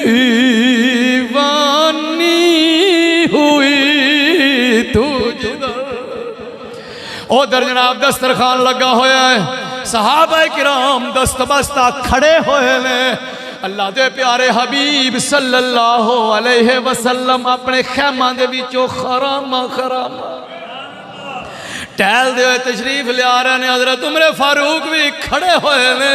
A: हुई तू जिधर। उधर जनाब दस्तरखान लगा होया है, सहाबा किराम दस्तबस्ता खड़े होए ने। अल्लाह दे प्यारे हबीब सल्लल्लाहु अलैहि वसल्लम अपने खैमा दे विचों खरामा खरामा टहल दे तशरीफ लिया रहे ने। हजरत उमर फारूक भी खड़े होए ने।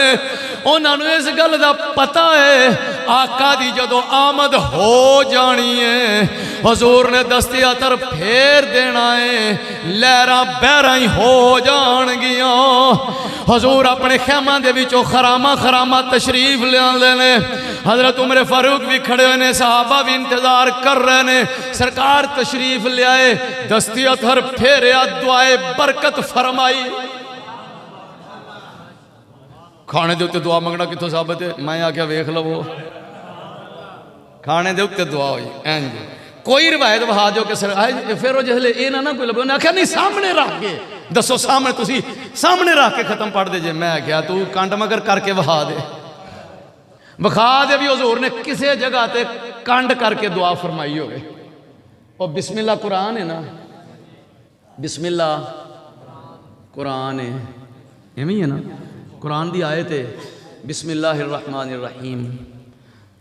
A: उन्होंने इस गल का पता है आका दी जदों आमद हो जानी है, हजूर ने दस्ते अतर फेर देना है, लहरा बहरा ही हो जाणगियां। हजूर अपने खैमा दे विचों खरामा खरामा तशरीफ लियाते ने। हजरत उमर फारूक भी खड़े हुए ने, सहाबा भी इंतजार कर रहे ने। सरकार तशरीफ लियाए, दस्ते अतर फेरिया, दुआए बरकत फरमाई। खाने के उत्ते दुआ मंगना कितों साबित है? मैं आख्या वेख लवो, खाने के उत्ते दुआ हुई इंज। कोई रिवायत वहा दो कि फिर जिसले ये ना कोई लगे, उन्हें आख्या नहीं सामने रख के दसो, सामने तुसी सामने रख के खत्म पढ़ दे जे। मैं आख्या तू कंड मगर करके वहा दे, विखा दे भी हजूर ने किसी जगह ते कंड करके दुआ फरमाई होवे। और बिस्मिल्लाह कुरान है ना, बिस्मिल्लाह कुरान है, इवें ही है ना, कुरान की आयत है बिस्मिल्लाहिर्रहमानिर्रहीम।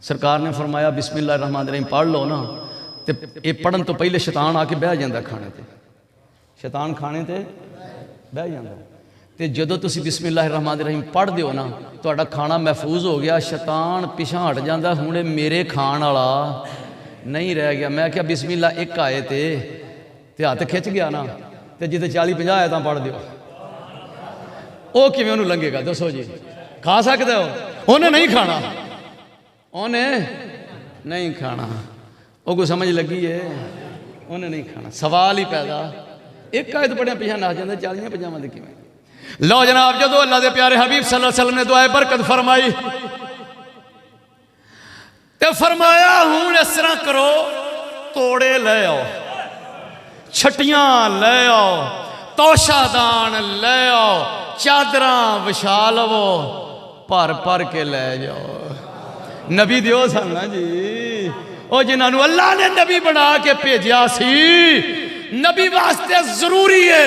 A: सरकार ने फरमाया बिस्मिल्लाहिर्रहमानिर्रहीम पढ़ लो ना, तो ये पढ़न तो पहले शैतान आके बह जाता खाने ते, शैतान खाने ते बह जाता। तो जदों तुसी बिस्मिल्लाहिर्रहमानिर्रहीम पढ़ दो ना, तुहाडा खाना महफूज हो गया, शैतान पिछा हट जाता। हुणे मेरे खाण वाला नहीं रह गया। मैं क्या बिस्मिल्लाह एक आयत ते हथ खिंच गया ना, तो जिते 40-50 आयतां पढ़ दो, वो किवें उन्होंने लंघेगा दसो जी? खा सकते हो? उन्हें नहीं खाना, उन्हें नहीं खाना, वो को समझ लगी है, उन्हें नहीं खाना। सवाल ही पैदा, एक आयत पढ़िया पिछा नस जाता, 40-50 दे किवें। लो जनाब, जदों अल्लाह के प्यारे हबीब सल्लल्लाहु अलैहि वसल्लम ने दुआए बरकत फरमाई, ते फरमाया हुण इस तरह करो, तोड़े ले आओ, छटियां ले आओ, तोशादान ले आओ, चादर विछा लवो, भर भर के ले जाओ। नबी दियो सन ना जी, ओ जिन्होंने अल्लाह ने नबी बना के भेजा सी। नबी वास्ते जरूरी है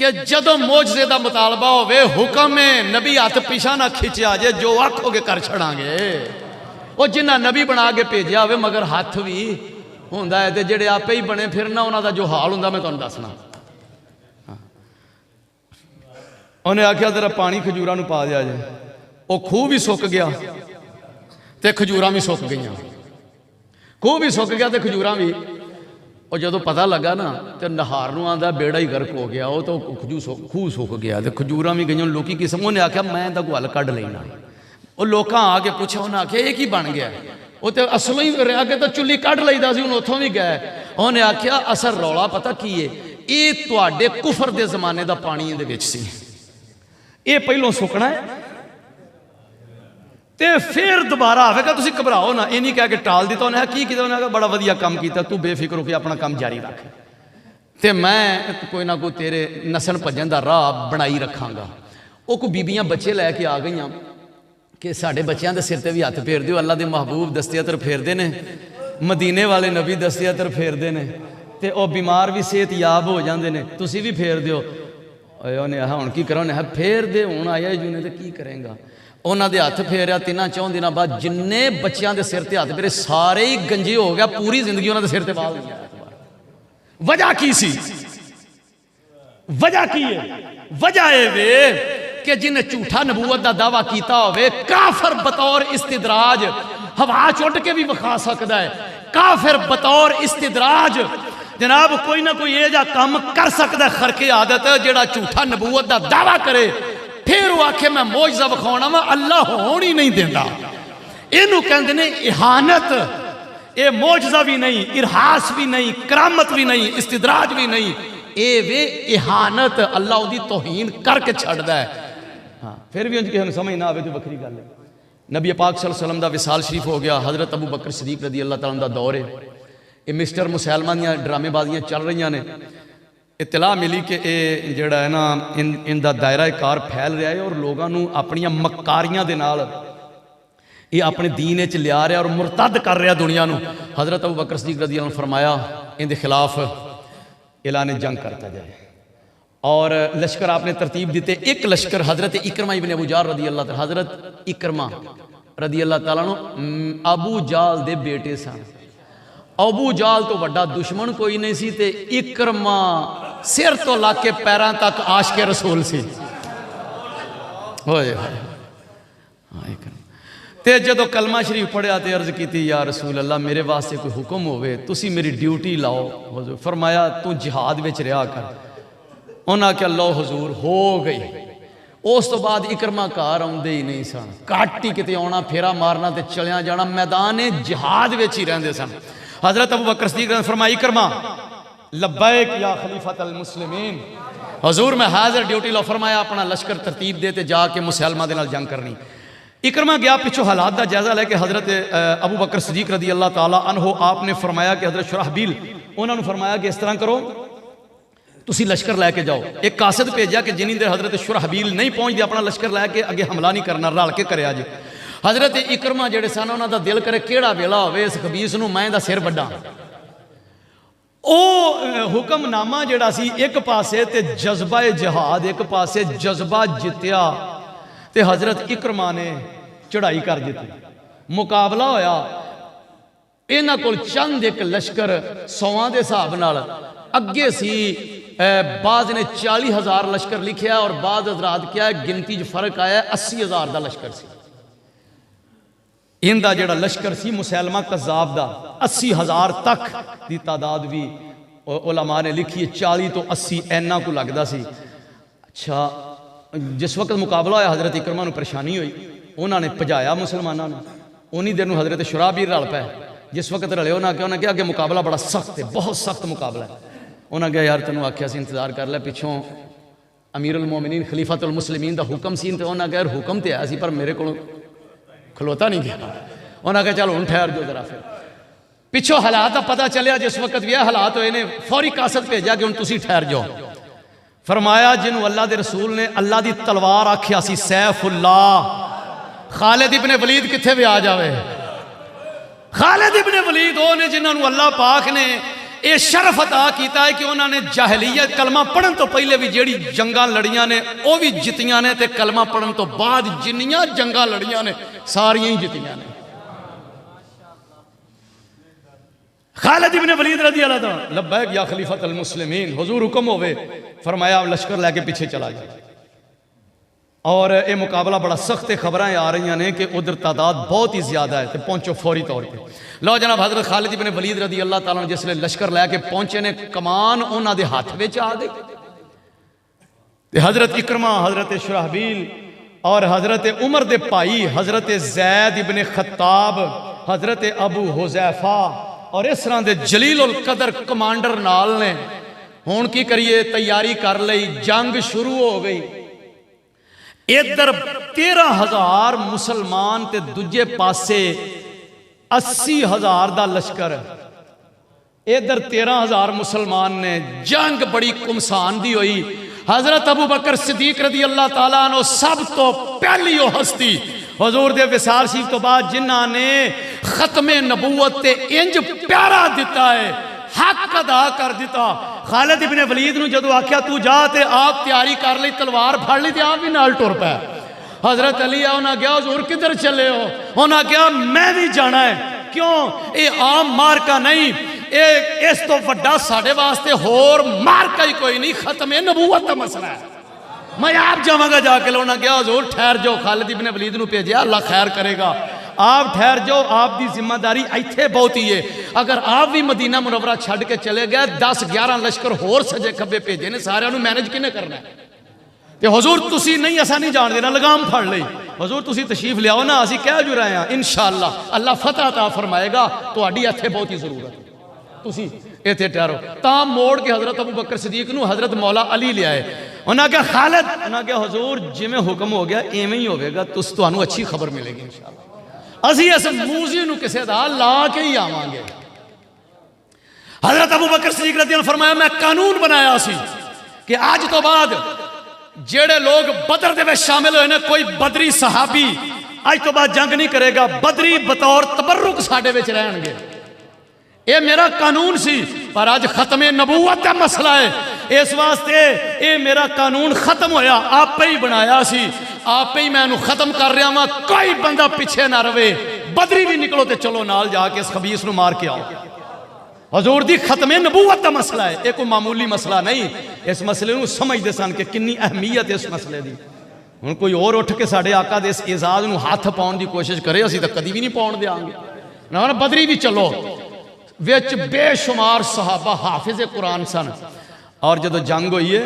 A: कि जदों मोजज़े दा मुतालबा होवे, हुक्म है, नबी हाथ पिछा ना खिंचा जे, जो आखोगे कर छड़ांगे। वो जिन्ना नबी बना के भेजा होवे मगर हाथ भी होंदा है, ते जेड़े आपे ही बने फिरना उन्हां दा जो हाल हुंदा मैं तुहानूं दसना। उन्हें आख्या जरा पानी खजूरां नूं पा दिया जे, वो खूह भी सुक गया ते खजूरां भी सुक गईयां, खूह भी सुक गया ते खजूरां भी। और जो पता लगा ना तो नहार नूं आंदा बेड़ा ही गर्क हो गया, वो तो खूह सुक गया ते खजूरां भी गईयां। लोकी किस्म उन्हें आख्या मैं इहदा कोई हल कढ लेना। वो लोकां आके पूछा, उन्हें आख्या ये की बन गया? वो तो असलों ही अगे तो चुल्ली कढ लईदा सी, हुण उत्थों भी गए। उन्हें आख्या असर रौला पता की है, ये तुहाडे कुफर दे जमाने दा पानी इहदे विच सी, ये पहलों सुकना है ते फिर दोबारा आवेगा, तुसीं घबराओ ना। ये नहीं कह के टाल दिता। उन्हें की कीता? उन्हें बड़ा वधिया काम किया, तू बेफिक्र हो के अपना काम जारी रख, ते मैं कोई ना कोई तेरे नसन भजन का राह बनाई रखांगा। वो कोई बीबियां बच्चे लैके आ गई कि साढ़े बच्चों के सिर पर भी हथ फेर दिओ, अल्लाह के महबूब दस्तियातर फेरते हैं, मदीने वाले नबी दस्तियातर फेरते हैं, तो वह बीमार भी सेहत याब हो जाते हैं, तुसीं भी फेर दिओ। उन्हें हुण की करो? उन्हें फेर दे, हुण आया जूने तो की करेंगा। उन्होंने हथ फेरिया, 3-4 दिन बाद जिन्ने बच्चों के सिर पर हथ फेरे सारे ही गंजे हो गया, पूरी जिंदगी उन्होंने सिर पर बाल दिया। वजह की सी? वजह की है? वजह है वे कि जिन्हें झूठा नबूवत का दावा किया होवे, काफिर बतौर इस्तिदराज हवा चुट के भी विखा सकता है। काफिर बतौर इस्तिदराज जनाब कोई ना कोई यह काम कर सकता है, खरके आदत, जेड़ा झूठा नबूवत का दावा करे फिर वो आखे मैं मोजज़ा विखाना वा, अल्लाह होण ही नहीं देता। इनू कहते ने इहानत। ये मोजज़ा भी नहीं, इरहास भी नहीं, करामत भी नहीं, इस्तिदराज भी नहीं, ये वे इहानत। अल्लाह उहदी तौहीन करके छड्डदा है। हाँ, फिर भी उनकी किसी समझ ना आवे तो वक्री गल है। नबी पाक सल्लल्लाहु अलैहि वसल्लम दा विसाल शरीफ हो गया, हज़रत अबू बकर सदीक रदी अल्लाह तआला दा दौर है। ये मिस्टर मुसलमान दियां ड्रामेबाजियां चल रही ने। इतला मिली कि ये जड़ा है ना इनका दायरा कार फैल रहा है और लोगों को अपन मकारियां दे नाल ये अपने दीन च लिया रहा और मुरतद कर रहा दुनिया को। हज़रत अबू बकर सदीक रज़ी अल्लाह अन्हु फरमाया इनके खिलाफ ऐलान जंग करता जाए और लश्कर आपने तरतीब दीते। एक लश्कर हज़रत इकरमा इब्न अबू जाल रदी अल्लाह तआला, हज़रत इकरमा रदी अल्लाह तआला अबू जाल दे बेटे सन। अबू जाल तो वड्डा दुश्मन कोई नहीं सी ते इकरमा सिर तो ला के पैरों तक आशिक़े रसूल सी। होए ते जदों कलमा शरीफ पढ़िया तो अर्ज की या रसूल अल्लाह मेरे वास्ते कोई हुक्म होवे, तुसी मेरी ड्यूटी लाओ। फरमाया तू जिहाद विच रहा कर। उन्हें आख्या लो हजूर हो गई। उस तो बाद इकरमा घर आउंदे ही नहीं सन, घट ही किते आना फेरा मारना ते चलिया जाना, मैदान जिहाद विच ही रहिंदे सन। हज़रत अबू बकर सिद्दीक़ ने फरमाया इकरमा लब्बैक या खलीफतल मुस्लिमीन, हजूर मैं हाजिर ड्यूटी लो। फरमाया अपना लश्कर तरतीब दे ते जाके मुसलमान दे नाल जंग करनी। इकरमा गया पिछों हालात का जायजा लैके हज़रत अबू बकर सिद्दीक़ रदी अल्लाह तआला अन्हु आपने फरमाया कि हज़रत शुरहबील उन्होंने फरमाया कि इस तरह करो तुसी लश्कर लैके जाओ। एक कासिद भेजा कि जिन्नी देर हज़रत शुरहबील नहीं पहुँचते अपना लश्कर लैके अगे हमला नहीं करना, रल के करे अज। हज़रत इकरमा जेड़े सन उन्हों का दिल करे केड़ा वेला होवे इस खबीस नूं मैं दा सिर वड्डा। ओ हुक्मनामा जेड़ा सी एक पासे ते जज्बा जिहाद एक पासे जज्बा जित्या ते हज़रत इकरमा ने चढ़ाई कर दी। मुकाबला होया, इन्हां कोल चंद एक लश्कर 100 के हिसाब नाल अगे सी। बाद ने 40,000 लश्कर लिखिया और बाद हज़रात क्या है गिनती च फर्क आया 80,000 का लश्कर सी। इनका जोड़ा लश्कर सी मुसैलमा कज़्ज़ाब दा 80,000 तक की तादाद भी उलमा ने लिखी है। 40 तो 80 इन्ना को लगता सी। अच्छा जिस वक्त मुकाबला होया हज़रत इकरमा नूं परेशानी हुई, उन्होंने भजाया मुसलमानों ने। उन्हीं देर हज़रत शुराबीर रल पे जिस वक्त रले उन्होंने कहा कि मुकाबला बड़ा सख्त है, बहुत सख्त मुकाबला है। उन्होंने कहा यार तेनों आख्या सी इंतजार कर लै, पिछों अमीरुल मोमिनीन खलीफतुल मुस्लिमीन का हुक्म सी। तो उन्होंने कहा यार हुक्म तो है सी पर मेरे को खलोता नहीं गया। उन्हें कहा चलो हुण ठहर जाओ जरा। फिर पिछों हालात का पता चलिया, जिस वक्त भी हालात होए ने फौरी कासद भेजा कि हुण तुसीं ठहर जाओ। फरमाया जिन्होंने अल्लाह के रसूल ने अल्लाह की तलवार आख्या सी सैफुल्लाह, खालिद इब्ने वलीद किथे भी आ जाए। खालिद इब्ने वलीद वो ने जिन्होंने अल्लाह पाक ने यह शरफ अता किया है कि उन्होंने जाहलीयत कलमा पढ़न तो पहले भी जेड़ी जंगा लड़ियां ने वह भी जितियां ने, ते कलमा पढ़न तो बाद जिन्नियां जंगा लड़ियां ने सारियां ही जितियां ने। खालिद इब्ने वलीद रज़ी अल्लाह तआला, लब्बैक या खलीफतल मुस्लिमीन, हुजूर हुक्म होवे। फरमाया लश्कर लैके पीछे चला जाए। और यह मुकाबला बड़ा सख्त, खबर आ रही ने कि उधर तादाद बहुत ही ज्यादा है, तो पहुंचो फौरी तौर पर। लो जनाब हजरत खालिद इब्ने वलीद रज़ी अल्लाह तआला जिसले लश्कर लैके पहुंचे ने, कमान उन्होंने हाथ में आ गई। हजरत इकरमा, हजरत शुराहबील और हजरत उमर के भाई हजरत जैद इब्ने खत्ताब, हजरत अबू हुज़ैफा और इस तरह के जलील उल कदर कमांडर नाल ने। हुण की करिए, तैयारी कर लई, जंग शुरू हो गई। इधर 13,000 मुसलमान ते दूजे पासे 80,000 का लश्कर। इधर 13,000 मुसलमान ने। जंग बड़ी कुमसान दी हुई। हजरत अबू बकर सिद्दीक रज़ी अल्लाह तआला अन्हु सब तो पहली वो हस्ती हुजूर दे विसाल शरीफ तो बाद जिन्हां ने खत्मे नबूवत ते इंज प्यारा दिता है, हक अदा कर दिता। खालिद इब्ने वलीद नूं जदों आख्या तू जा, ते आप तैयारी कर ली, तलवार फड़ ली, ते आप भी नाल टुर पै। हजरत अली उन्हें कहा हुजूर किधर चले हो? उन्हें कहा मैं भी जाना है। क्यों? ये आम मार्का नहीं, ये इस तो वड्डा साडे वास्ते होर मार्का ही कोई नहीं, खत्मे नबूवत का मसला है, मैं आप जावांगा जाके। उन्होंने कहा हुजूर ठहर जाओ, खालिद इब्ने वलीद नूं भेजिया, अल्लाह खैर करेगा, आप ठहर जाओ, आपकी जिम्मेदारी इत्थे बहुत ही है। अगर आप भी मदीना मुनव्वरा छड्ड के चले गए, 10-11 लश्कर होर सजे खब्बे भेजे ने, सारियां नूं मैनेज किने करना है? ते हुजूर तुसी नहीं, असा नहीं जान देना, लगाम फड़ लई। हुजूर तुसी तशरीफ लियाओ ना, असीं कह जो रहे हैं इंशाअल्लाह अल्लाह फतह अता फरमाएगा, तुहाडी इत्थे बहुत ही जरूरत है, तुसी इत्थे ठहरो। तां मोड़ के हजरत अबू बकर सिद्दीक नूं हजरत मौला अली ले आए। उन्हें कहा खालिद, उन्हें कहा हुजूर जिवें हुक्म हो गया इवें ही होवेगा, तुहानूं अच्छी खबर मिलेगी इंशाअल्लाह। असीं इस मूजी नूं किसे दा ला के ही आवांगे। हजरत अबू बकर सिद्दीक रज़ी अल्लाह फरमाया मैं कानून बनाया सी कि आज तो बाद जेड़े लोग बदर दे विच शामिल होए ने, कोई बदरी सहाबी आज तो बाद जंग नहीं करेगा, बदरी बतौर तबर्रुक साडे विच रहणगे। ये मेरा कानून सी, पर आज खत्मे नबूवत का मसला है, इस वास्ते ये मेरा कानून खत्म होया, आपे ही बनाया सी, आपे ही मैं इहनूं खत्म कर रहा वां, कोई बंदा पीछे ना रवे। बदरी भी निकलो तो चलो नाल जाके इस खबीस नूं मार के आओ। हजूर दी खत्मे नबूवत का मसला है, ये कोई मामूली मसला नहीं। इस मसले नूं समझदे सन कि कितनी अहमियत है इस मसले की। हुण कोई और उठ के साडे आका दे इस एजाज नूं हथ पाउण दी कोशिश करे, असीं तां कदी भी नहीं पाउण देंगे ना। बदरी भी चलो, विच बेशुमार सहाबा हाफिज़े कुरान सन। और जदों जंग होई है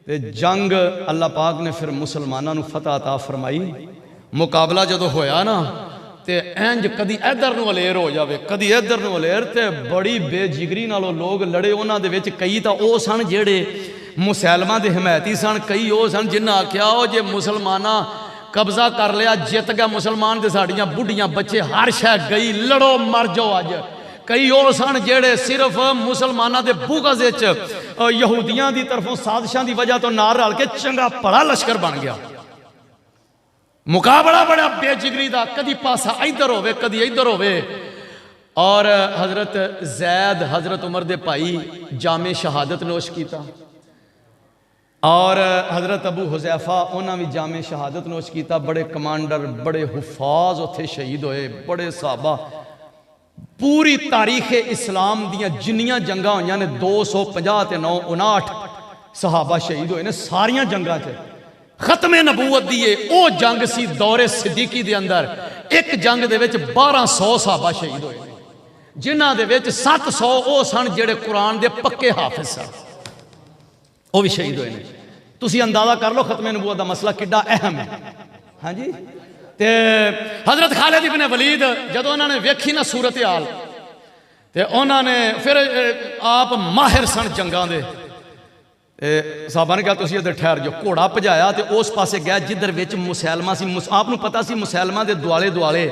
A: तो जंग अल्लाह पाक ने फिर मुसलमानों नूं फतह अता फरमाई। मुकाबला जदों होया ना, तो इंज कदी इधर नूं अलेर हो जाए, कदी इधर नूं अलेर, ते बड़ी बेजिगरी नालों लोग लड़े। उन्हां दे विच कई तां ओह सन जेड़े मुसलमां दे हिमायती सन, कई ओह सन जिन्हां आख्या ओ जे मुसलमाना कब्जा कर लिया, जित गया मुसलमान, ते साड़ियां बुढ़ियां बच्चे हर शै गई, लड़ो मर जाओ अज। कई वो सन जेड़े सिर्फ मुसलमानों के बुगज़ यहूदियों की तरफों साजिशों की वजह तो नाल रल के चंगा भला लश्कर बन गया। मुकाबला बड़ा बेजिगरी का, कदी पासा इधर होवे कदी इधर होवे। और हजरत जैद हजरत उमर के भाई जामे शहादत नोश किया, और हजरत अबू हुज़ैफा उन्होंने भी जामे शहादत नोश किया। बड़े कमांडर, बड़े हुफाज उत्थे शहीद होए, बड़े सहाबा। पूरी तारीख इस्लाम दियां जिन्नियां जंगां होईयां ने 259 सहाबा शहीद होए ने सारियां जंगां च। खत्मे नबूवत दी ओ जंग सी दौरे सिद्दीकी दे अंदर। एक जंग दे विच 1200 सहाबा शहीद होए, जिन्हां दे विच 700 ओ सन जेड़े कुरान दे पक्के हाफिज सन, वो भी शहीद होए ने। तुसी अंदाजा कर लो खत्मे नबूवत दा मसला किड्डा अहम है। हाँ जी। ते हजरत खालिद इब्ने वलीद जदों उन्होंने वेखी ना सूरत हाल, तो उन्होंने फिर आप माहिर सन जंगां दे। साहबा ने कहा तुसीं इधर ठहर जाओ, घोड़ा भजाया तो उस पासे गया जिधर विच मुसलमान सी। आपनूं पता सी मुसलमान दे दुआले दुआले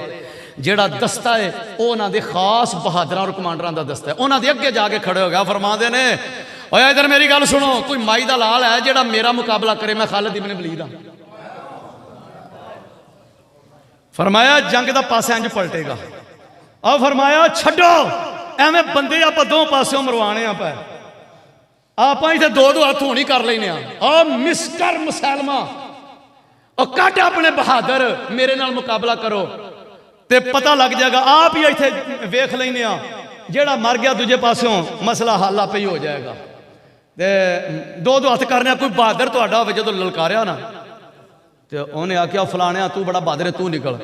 A: ਜਿਹੜਾ ਦਸਤਾ ਹੈ ਉਹ ਉਹਨਾਂ ਦੇ ਖਾਸ ਬਹਾਦਰਾਂ ਔਰ ਕਮਾਂਡਰਾਂ ਦਾ ਦਸਤਾ ਹੈ। ਉਹਨਾਂ ਦੇ ਅੱਗੇ ਜਾ ਕੇ ਖੜੇ ਹੋ ਗਿਆ, ਫਰਮਾਉਂਦੇ ਨੇ ਓਏ ਇਧਰ ਮੇਰੀ ਗੱਲ ਸੁਣੋ, ਕੋਈ ਮਾਈ ਦਾ ਲਾਲ ਹੈ ਜਿਹੜਾ ਮੇਰਾ ਮੁਕਾਬਲਾ करे? मैं खालिद इब्न वलीद हाँ। फरमाया जंग का पासा इंज पलटेगा। और फरमाया छड्डो एवें बंदे आप दो पासों मरवाने पे, आप इतने दो दो हथ होनी कर लेने। मिस्टर मुसैलमा और कट अपने बहादुर, मेरे नाल मुकाबला करो ते पता लग जाएगा। आप ही इतने वेख लेने, जेड़ा मर गया दूजे पासों मसला हल आपे ही हो जाएगा। ते दो दो हथ करने, कोई बहादुर तुहाडा होवे जो ललकारिया ना तो उन्हें आख्या फलाने तू बड़ा बहादुर है, तू निकल।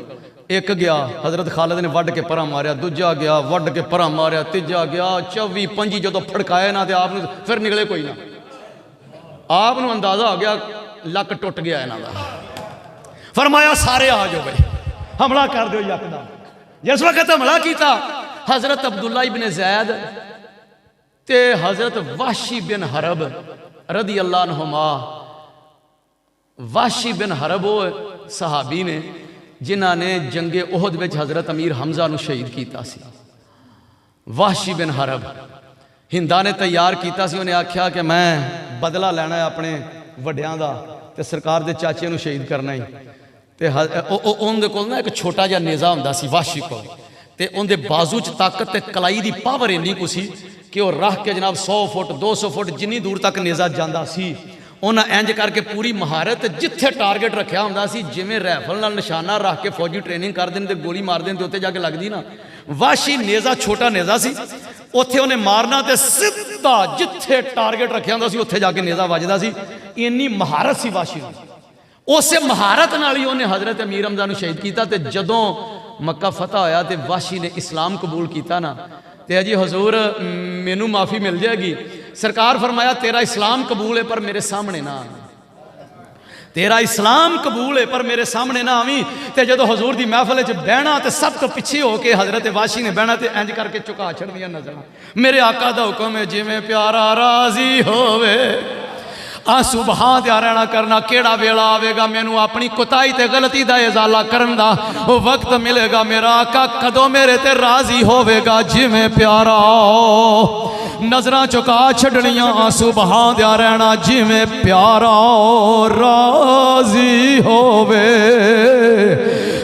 A: एक गया हजरत खालिद ने वड के परा मारिया, दूजा गया वड के परा मारिया, तीजा गया 24-25 जो फड़काए ना तो आप फिर निकले कोई ना। आप अंदाजा हो गया लक टुट गया इन्हों का। फरमाया सारे आ जाओ भाई, हमला कर दो यकदम। जिस वक्त हमला किया हजरत अब्दुल्ला इब्न ज़ैद ते हजरत वाशी बिन हरब रदी अल्लाह अन्हुमा। वाशी बिन हरब वो सहाबी ने जिन्हों ने जंगे ओहद में हजरत अमीर हमजा नूं शहीद किया सी। वाशी बिन हरब हिंदा ने तैयार किया सी, उन्हें आख्या कि मैं बदला लेना है अपने वड्डियां दा ते सरकार दे चाचे नूं शहीद करना ही। ते उनके कोल ना एक छोटा जिहा नेज़ा हुंदा सी वाशी कोल, ते उनके बाजू च ताकत ते कलाई दी पावर इन्नी कुछ सी कि वह रख के जनाब 100 फुट 200 फुट जिन्नी दूर तक नेज़ा जाता सी। उन्हें इंज करके पूरी महारत जिथे टारगेट रखा होंदा सी, जिवें राइफल नाल निशाना रख के फौजी ट्रेनिंग कर दें तो गोली मार दें तो उत्ते जाके लगदी ना। वाशी नेज़ा छोटा नेज़ा सी, उत्थे उन्हें मारना तो सीधा जिथे टारगेट रखा होंदा सी उत्थे जाके नेज़ा वजदा सी। इन्नी महारत सी वाशी नूं। उस महारत नाल ही उन्हें हजरत अमीर हमजा नूं शहीद किया। तो जदों मक्का फतह होया तो वाशी ने इस्लाम कबूल किया ना, तो जी हजूर मैनू माफ़ी मिल जाएगी। सरकार फरमाया तेरा इस्लाम कबूल है पर मेरे सामने ना आवी, तेरा इस्लाम कबूल है पर मेरे सामने ना आवी। तो जो हजूर की महफल च बहना तो सब तो पिछे होके हजरत वाशी ने बहना तो इंज करके झुका छड़नियां नजर। मेरे आका दा हुक्म है जिवें प्यारा राजी होवे आंसू बहा दिया रहना करना। केड़ा वेला आवेगा मैनू अपनी कोताही ते गलती दा इजाला करन दा वक्त मिलेगा, मेरा आका कदों मेरे ते राजी होवेगा जिवें प्यारा। नजरां चुका छड़नियां आंसू बहा दिया रहना जिवें प्यारा राजी होवे।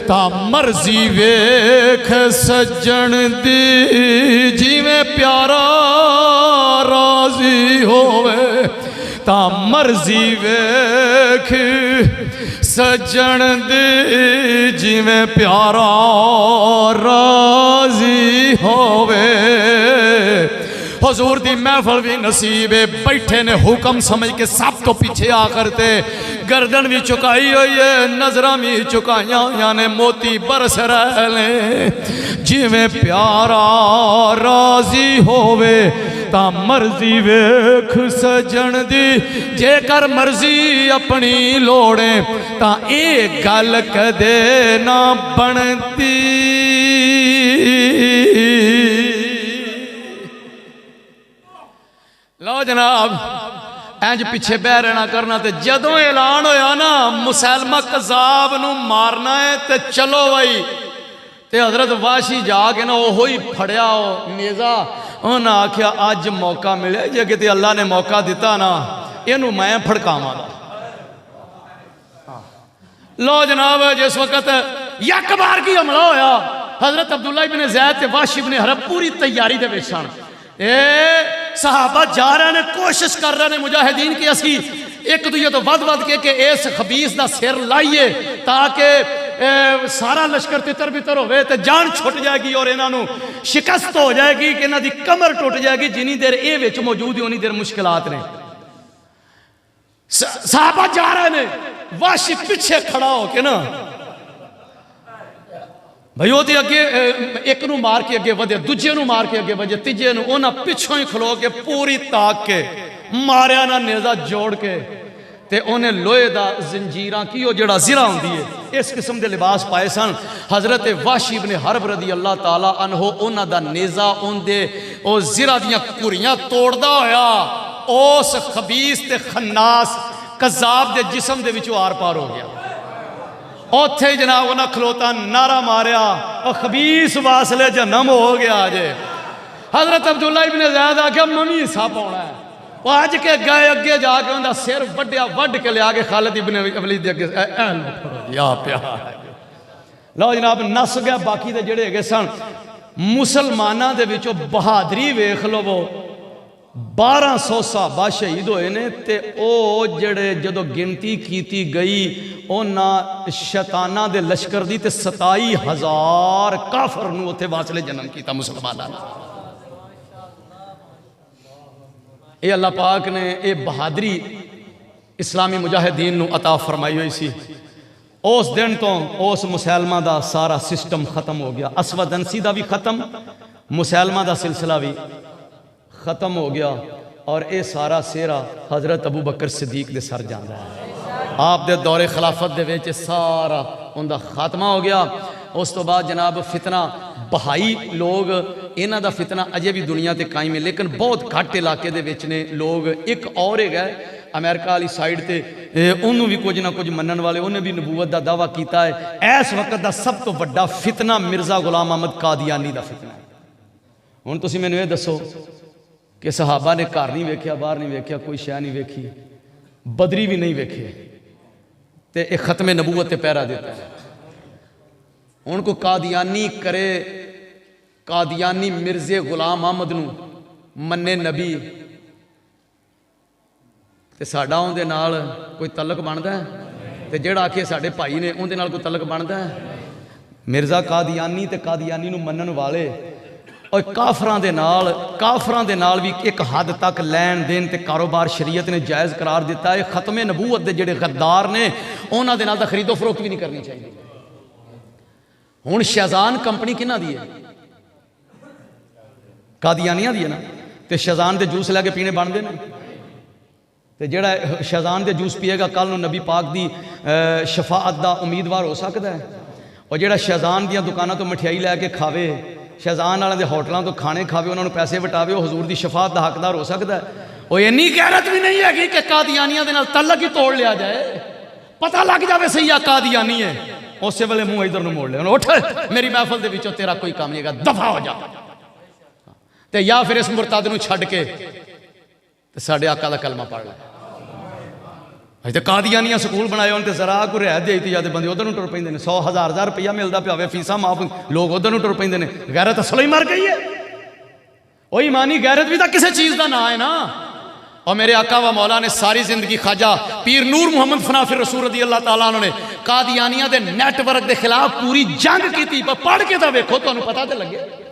A: ता मर्जी वेख सज्जन दी जिवें प्यारा राजी होवे। ता मर्जी वेख सज्जन दे जिवें प्यारा राजी होवे। हजूर दी महफल भी नसीब है, बैठे ने हुक्म समझ के सब तो पीछे आ करते। गर्दन भी चुकाई हुई है, नजरां भी चुकाइया हुई ने, मोती बरस रहे जिवें प्यारा राजी होवे। ता मर्जी वेख सजन दी जेकर मर्जी अपनी लोड़े ता ये गल कदे ना बनती। लो जनाब इंज पिछे बह रहना करना। तो जदों ऐलान होया ना मुसैलमा कज़ाब नूं मारना है तो चलो भाई, तो हजरत वाशी जाके ना ओहो ही फड़िया नेज़ा। उन्हें आख्या अज मौका मिले जे किते अल्लाह ने मौका दिता ना इनू मैं फड़कावांगा। लो जनाब जिस वक्त यक बार की हमला होया हजरत अब्दुल्ला इब्न ज़ैद ते वाशी इब्न हरब पूरी तैयारी दे विच सन। सहाबा जा रहे ने, कोशिश कर रहे हैं मुजाहिदीन की असी एक दूजे तो वध के इस खबीस का सिर लाइए ताकि सारा लश्कर तितर बितर होवे ते जान छुट जाएगी और इन्हों शिकस्त हो जाएगी कि इन्हों की कमर टुट जाएगी। जिनी देर ये विच मौजूद है उन्नी देर मुश्किलात ने। सहाबा जा रहे ने, वाशी पिछे खड़ा होके ना भाई वो अगे एक नू मार के अगे वधे, दूजे नू मार के अगे वधे, तीजे नू उन्हें पिछों ही खलो के पूरी ताक के मारिया ना नेज़ा जोड़ के ते उन्हें लोहे दा जंजीरां की वो जड़ा ज़िरा होंदी है इस किस्म के लिबास पाए सन। हजरत वाशी इब्न हरब रदी अल्लाह ताला अन्हो उन्हां दा नेज़ा उनदे ओ ज़िरा दियां कुरियां तोड़दा होया उस खबीस ते खन्नास कज़ाब दे जिस्म दे विचों आर पार हो गया। उत्थे जनाब उन्हें खलोता नारा मारिया और खबीस वासले जन्म हो गया जे। हजरत अब्दुल्ला इब्न ज़ैद आख्या मम्मी हिस्सा पाना है। वो अज के गए अगे जाके उनका सिर वड्या, वढ़ के लिया के खालिद इब्न वलीद अगे या प्यार लो जनाब नस गया। बाकी दे जेड़े है सन मुसलमाना दे विचों बहादरी वेख लवो 1200 सहाबा शहीद होए ने ते ओ जेड़े जदों गिनती कीती गई उन्हां शैताना दे लश्कर दी ते 27,000 काफर नूं उत्थे वासले जन्म कीता मुसलमानां ने। ये अल्लाह पाक ने ये बहादरी इस्लामी मुजाहिदीन नूं अता फरमाई हुई सी। उस दिन तो उस मुसलमा दा सारा सिस्टम खत्म हो गया। असवद अंसी दा भी खत्म, मुसलमा दा सिलसिला भी खत्म हो गया और ये सारा सेहरा हजरत अबू बकर सिद्दीक दे सर जाता है। आप दे दौरे खिलाफत दे विच सारा उनका खात्मा हो गया। उस तो बाद जनाब फितना बहाई लोग इन्हां दा फितना अजे भी दुनिया ते कायम है, लेकिन बहुत घट इलाके दे विच ने लोग। एक और है अमेरिका वाली साइड ते उन्होंने भी कुछ ना कुछ मनन वाले, उन्हें भी नबूवत का दावा किया है। इस वक्त का सब तो बड़ा फितना मिर्जा गुलाम अहमद कादियानी का फितना है। हुण तुसीं मैनूं ये दसो कि सहाबा ने घर नहीं वेख्या, बाहर नहीं वेख्या, कोई शह नहीं वेखी, बदरी भी नहीं वेखे, तो एक खत्मे नबूवत ते पहरा देता है। हुण को कादियानी करे, कादियानी मिर्जे गुलाम अहमद नूं मन्ने नबी, तो साडा उहदे नाल कोई तलक बनता है? तो जिहड़ा आखे साडे भाई ने उहदे नाल कोई तलक बनता है? मिर्जा कादियानी ते कादियानी नूं मन्नण वाले और काफरां दे नाल भी एक हद तक लैन देन ते कारोबार शरीयत ने जायज़ करार दिता है। खत्मे नबूवत दे जिहड़े गद्दार ने उन्हां दे नाल तां खरीदो फरोख्त भी नहीं करनी चाहिए। हुण शहजान कंपनी किन्हां दी है? कादियानियां दी है ना। तो शहजान दे जूस लैके पीने बनते हैं। तो जिहड़ा शहजान दे जूस पिएगा कल नूं नबी पाक दी शफाअत दा उम्मीदवार हो सकता है। और जिहड़ा शहजान दियां दुकानां तो मठियाई लैके खावे, शहजान वाले दे होटलों तो खाने खावे, उन्होंने पैसे वटावे, वो हजूर की शफाअत का हकदार हो सकता है? वो इन्नी गैरत भी नहीं है कि कादियानियां दे नाल तलक ही तोड़ लिया जाए, पता लग जाए सही आ कादियानी है, उस वेले मुंह इधर नूं मोड़ ले, उठ मेरी महफल दे विचों तेरा कोई काम नहीं है, दफा हो जा। तो या फिर इस मुरतद नूं छड्ड के साडे आका दा कलमा पढ़ ले। अजे तो कादियानियां स्कूल बनाए होने तो जरा को रियायत देती जाते बंदे उधर नूं टुर पैंदे ने, 100,000 रुपया मिलता पावे, फीसा माफ, लोग उधर नूं टुर पैंदे ने। गैरत असलों ही मर गई है। वही मानी गैरत भी तो किसी चीज़ का ना है ना। और मेरे आका व मौला ने सारी जिंदगी ख्वाजा पीर नूर मुहम्मद फनाफिर रसूल रज़ी अल्लाह तआला अन्हु ने कादियानियां दे नेटवर्क के खिलाफ पूरी जंग की। पढ़ के तो वेखो, तुहानूं पता तो लगे।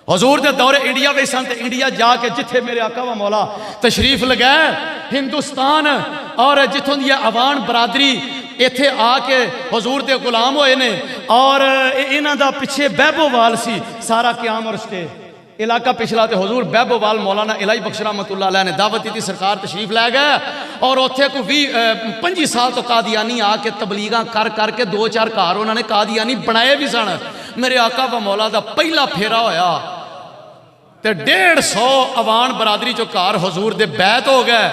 A: हजूर के दौरे इंडिया में सन, इंडिया जाके जिथे मेरे आका व मौला तशरीफ लगाए हिंदुस्तान और जिथों दी अवान बरादरी इत्थे आके हजूर के गुलाम होए ने। और इन्हां दा पिछे बैबोवाल सी सारा क्याम और स्टे इलाका पिछला, तो हजूर बैबोवाल मौलाना इलाही बख्श रहमतुल्लाह अलैह ने दावत दी, सरकार तशरीफ लै गए और उत्थे को 20-25 साल तो कादियानी आके तबलीगां कर करके 2-4 घर उन्होंने कादियानी बनाए भी सन। मेरे आका व मौला का पहला फेरा होया तो 150 अवान बरादरी चो घर हजूर दे बैत हो गए,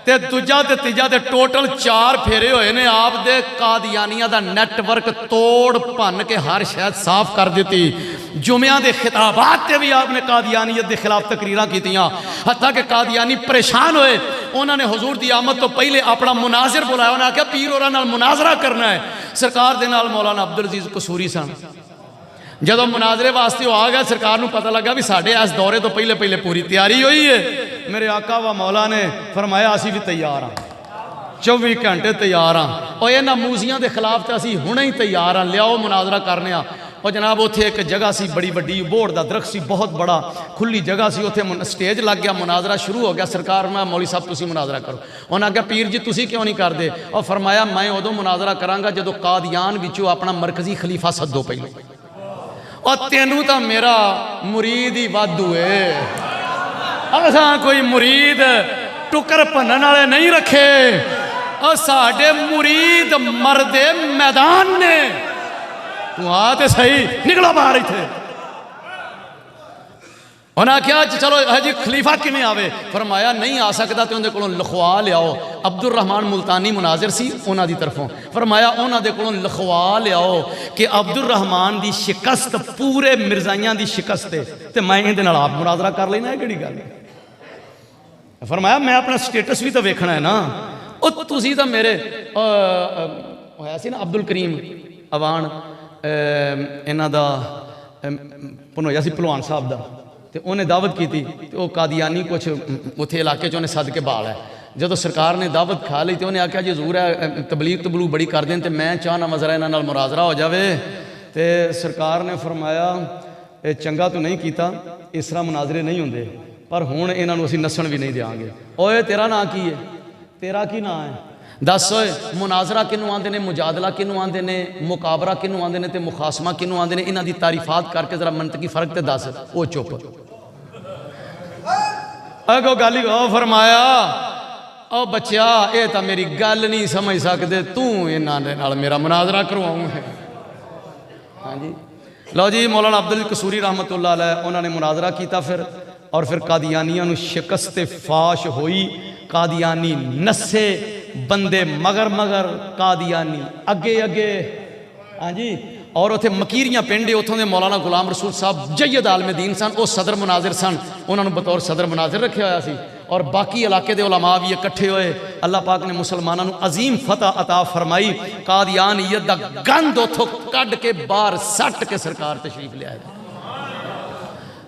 A: ते दूजा ते तीजा ते टोटल 4 फेरे होए ने। आप दे कादियानियां दा नेटवर्क तोड़ भन के हर शहर साफ कर दी। जुमिया के खिताबात से भी आपने कादियानियत के खिलाफ तकरीरां कीतियां, हत्ता कि कादियानी परेशान होए। उन्होंने हजूर की आमद तो पहले अपना मुनाजिर बुलाया, उन्हें आख्या पीर होरां नाल मुनाजरा करना है। सरकार दे नाल मौलाना अब्दुल अजीज कसूरी सन। जदों मुनाजरे वास्ते आ गया, सरकार को पता लगा भी साढ़े इस दौरे तो पहले पहले पूरी तैयारी हुई है। मेरे आका व मौला ने फरमाया असी भी तैयार हाँ, 24 घंटे तैयार हाँ। और इन्होंने मूजियां के खिलाफ तो असी हुणे ही तैयार हाँ, लियाओ मुनाजरा करने। और जनाब उत्थे एक जगह सी बड़ी वड्डी बोड़ का दरख्त सी, बहुत बड़ा खुली जगह सी, उत्थे स्टेज लग गया, मुनाजरा शुरू हो गया। सरकार मैं मौली साहब तुसी मुनाजरा करो। उन्हें आख्या पीर जी तुसी क्यों नहीं करते? और फरमाया मैं उदों मुनाजरा करांगा जदों कादियान विचों अपना मरकजी खलीफा सदो पहले, और तेनू तो मेरा मुरीद ही वाधू है। असां कोई मुरीद टुकर भनन वाले नहीं रखे, और साडे मुरीद मरदे मैदान ने। तू आ ते सही, निकलो बाहर इत्थे। उन्हें आख्या चलो हजी खलीफा किमें आवे, फरमाया नहीं आ सकता तो उन्हें को लिखवा लियाओ। अब्दुल रहमान मुल्तानी मुनाजिर सी उन्हों की तरफों, फरमाया उन्होंने को लिखवा लियाओ कि अब्दुल रहमान की शिकस्त पूरे मिर्जाइया की शिकस्त है, तो मैं ये आप मुनाजरा कर लेना है कि गल। फरमाया मैं अपना स्टेटस भी तो वेखना है ना, तुसी तो मेरे होया सी ना अब्दुल करीम अवान इन्हों का भनोया सी भलवान साहब का, तो उन्हें दावत की तो वह कादियानी कुछ उत्थे इलाके च उन्हें सद के बाल है। जो सरकार ने दावत खा ली तो उन्हें आख्या जी हजूर है तबलीग तबलूग बड़ी कर दें, तो मैं चाहना मजरा इन्हों मुनाजरा हो जाए। तो सरकार ने फरमाया चंगा तो नहीं किया, इस तरह मुनाजरे नहीं होंगे, पर हुण इन्हों असीं नस्सण भी नहीं देंगे। ओए तेरा नाम की है, तेरा की नाम है, दस ओए मुनाजरा किनू आंदे ने, मुजादला किनू आंदे ने, मुकाबरा किनू आंदे ने, ते मुखासमा किनू आंदे ने, इन्हां दी तारीफात करके जरा मनतकी फर्क ते दस। वो चुप अगो गाली फरमाया ओ बच्चा ये तो मेरी गल नहीं समझ सकते, तू इन्हां दे नाल मेरा मुनाजरा करवाऊँ। हाँ जी लो जी मौलाना अब्दुल कसूरी रहमतुल्लाह अलैह उन्होंने मुनाजरा किया फिर कादियानियां नूं शिकस्त फाश हुई। कादियानी नस्से बंदे मगर मगर, कादियानी अगे अगे। हाँ जी और उत्थे मकीरियां पिंड उतों के मौलाना गुलाम रसूल साहब जयद आलम दीन सन, वो सदर मुनाजिर सन, उन्होंने बतौर सदर मुनाजिर रखा होया सी। और बाकी इलाके के उलमा भी इकट्ठे होए। अल्लाह पाक ने मुसलमानों को अजीम फतह अता फरमाई। कादियानियत दा गंद उतों कढ़ के बाहर सट के सरकार तशरीफ लिया।